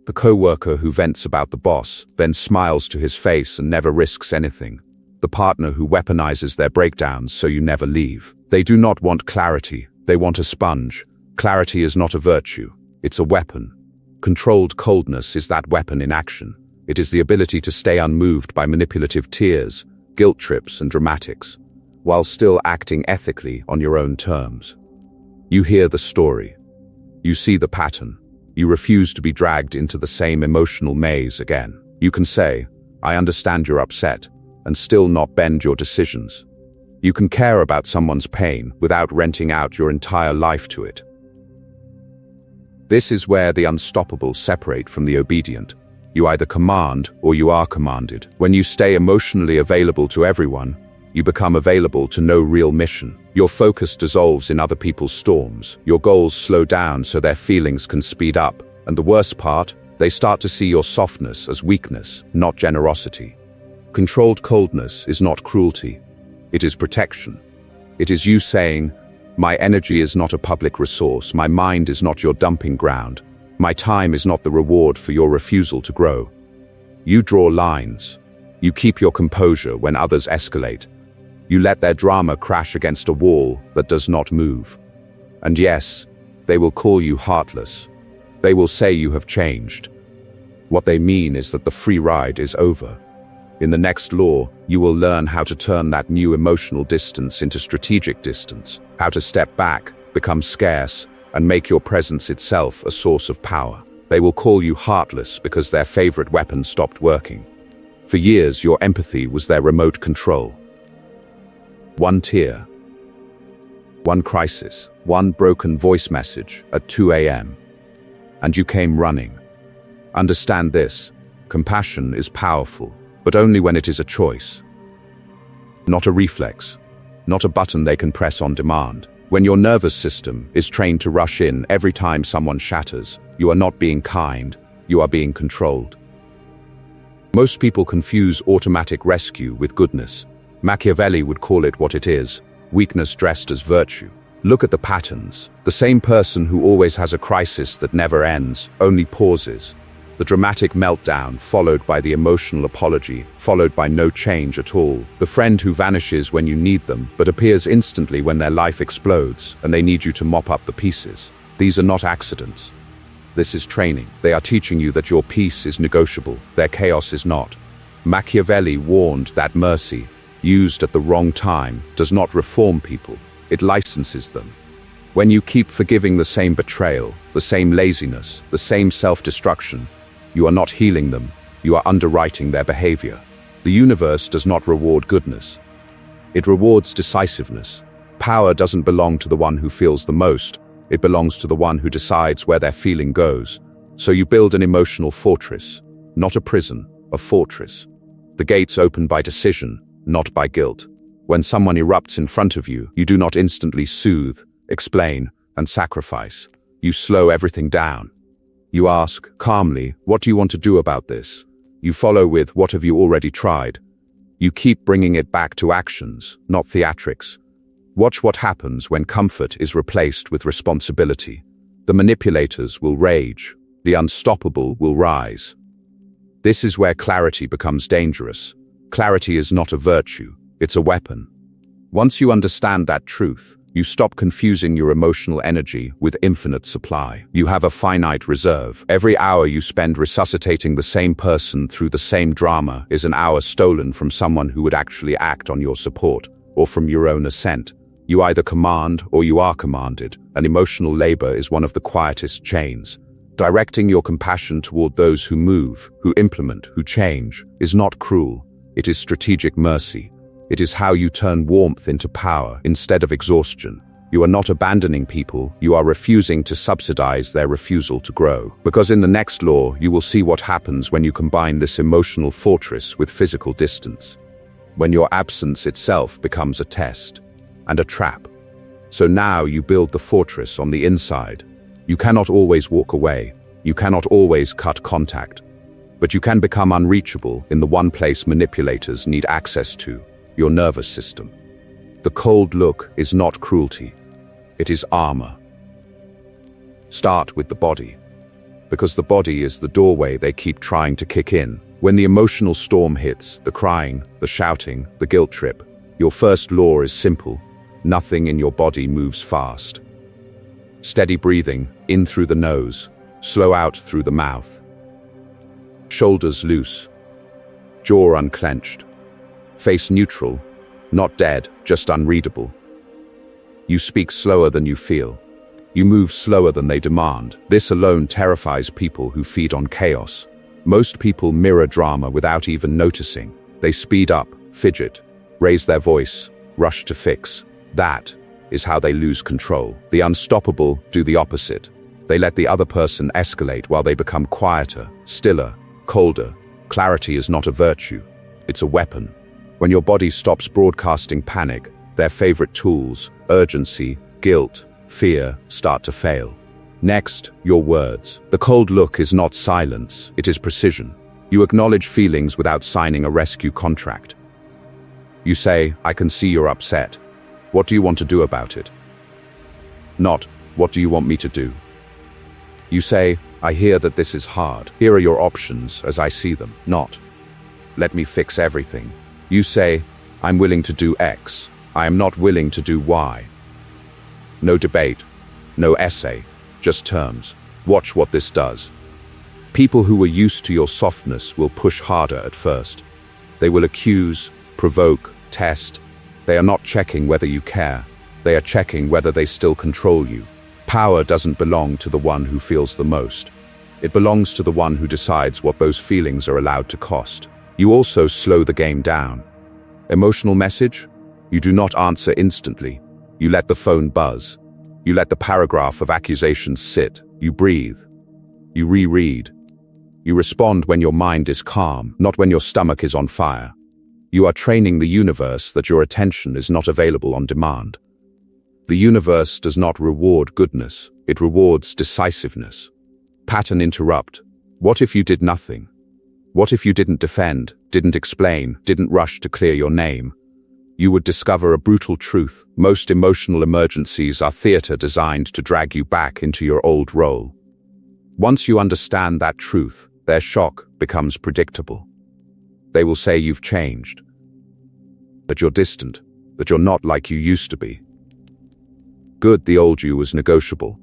The co-worker who vents about the boss, then smiles to his face and never risks anything. The partner who weaponizes their breakdowns so you never leave. They do not want clarity, they want a sponge. Clarity is not a virtue, it's a weapon. Controlled coldness is that weapon in action. It is the ability to stay unmoved by manipulative tears, guilt trips, and dramatics, while still acting ethically on your own terms. You hear the story. You see the pattern. You refuse to be dragged into the same emotional maze again. You can say, I understand you're upset, and still not bend your decisions. You can care about someone's pain without renting out your entire life to it. This is where the unstoppable separate from the obedient. You either command or you are commanded. When you stay emotionally available to everyone, you become available to no real mission. Your focus dissolves in other people's storms. Your goals slow down so their feelings can speed up. And the worst part, they start to see your softness as weakness, not generosity. Controlled coldness is not cruelty. It is protection. It is you saying, my energy is not a public resource, my mind is not your dumping ground, my time is not the reward for your refusal to grow. You draw lines. You keep your composure when others escalate. You let their drama crash against a wall that does not move. And yes, they will call you heartless. They will say you have changed. What they mean is that the free ride is over. In the next law, you will learn how to turn that new emotional distance into strategic distance, how to step back, become scarce, and make your presence itself a source of power. They will call you heartless because their favorite weapon stopped working. For years, your empathy was their remote control. One tear, one crisis, one broken voice message at 2 a.m. And you came running. Understand this, compassion is powerful, but only when it is a choice. Not a reflex, not a button they can press on demand. When your nervous system is trained to rush in every time someone shatters, you are not being kind, you are being controlled. Most people confuse automatic rescue with goodness. Machiavelli would call it what it is, weakness dressed as virtue. Look at the patterns. The same person who always has a crisis that never ends, only pauses. The dramatic meltdown, followed by the emotional apology, followed by no change at all. The friend who vanishes when you need them, but appears instantly when their life explodes, and they need you to mop up the pieces. These are not accidents. This is training. They are teaching you that your peace is negotiable, their chaos is not. Machiavelli warned that mercy, used at the wrong time, does not reform people, it licenses them. When you keep forgiving the same betrayal, the same laziness, the same self-destruction, you are not healing them, you are underwriting their behavior. The universe does not reward goodness. It rewards decisiveness. Power doesn't belong to the one who feels the most, it belongs to the one who decides where their feeling goes. So you build an emotional fortress, not a prison, a fortress. The gates open by decision, not by guilt. When someone erupts in front of you, you do not instantly soothe, explain, and sacrifice. You slow everything down. You ask, calmly, what do you want to do about this? You follow with, what have you already tried? You keep bringing it back to actions, not theatrics. Watch what happens when comfort is replaced with responsibility. The manipulators will rage. The unstoppable will rise. This is where clarity becomes dangerous. Clarity is not a virtue, it's a weapon. Once you understand that truth, you stop confusing your emotional energy with infinite supply. You have a finite reserve. Every hour you spend resuscitating the same person through the same drama is an hour stolen from someone who would actually act on your support, or from your own assent. You either command or you are commanded, and emotional labor is one of the quietest chains. Directing your compassion toward those who move, who implement, who change, is not cruel. It is strategic mercy. It is how you turn warmth into power instead of exhaustion. You are not abandoning people, you are refusing to subsidize their refusal to grow. Because in the next law, you will see what happens when you combine this emotional fortress with physical distance. When your absence itself becomes a test and a trap. So now you build the fortress on the inside. You cannot always walk away. You cannot always cut contact. But you can become unreachable in the one place manipulators need access to, your nervous system. The cold look is not cruelty. It is armor. Start with the body. Because the body is the doorway they keep trying to kick in. When the emotional storm hits, the crying, the shouting, the guilt trip, your first law is simple. Nothing in your body moves fast. Steady breathing, in through the nose, slow out through the mouth. Shoulders loose, jaw unclenched, face neutral, not dead, just unreadable. You speak slower than you feel. You move slower than they demand. This alone terrifies people who feed on chaos. Most people mirror drama without even noticing. They speed up, fidget, raise their voice, rush to fix. That is how they lose control. The unstoppable do the opposite. They let the other person escalate while they become quieter, stiller, colder. Clarity is not a virtue. It's a weapon. When your body stops broadcasting panic, their favorite tools, urgency, guilt, fear, start to fail. Next, your words. The cold look is not silence, it is precision. You acknowledge feelings without signing a rescue contract. You say, I can see you're upset. What do you want to do about it? Not, what do you want me to do? You say, I hear that this is hard. Here are your options as I see them. Not, let me fix everything. You say, I'm willing to do X. I am not willing to do Y. No debate, no essay, just terms. Watch what this does. People who are used to your softness will push harder at first. They will accuse, provoke, test. They are not checking whether you care. They are checking whether they still control you. Power doesn't belong to the one who feels the most. It belongs to the one who decides what those feelings are allowed to cost. You also slow the game down. Emotional message? You do not answer instantly. You let the phone buzz. You let the paragraph of accusations sit. You breathe. You reread. You respond when your mind is calm, not when your stomach is on fire. You are training the universe that your attention is not available on demand. The universe does not reward goodness, it rewards decisiveness. Pattern interrupt. What if you did nothing? What if you didn't defend, didn't explain, didn't rush to clear your name? You would discover a brutal truth. Most emotional emergencies are theater designed to drag you back into your old role. Once you understand that truth, their shock becomes predictable. They will say you've changed, that you're distant, that you're not like you used to be. Good, the old you was negotiable.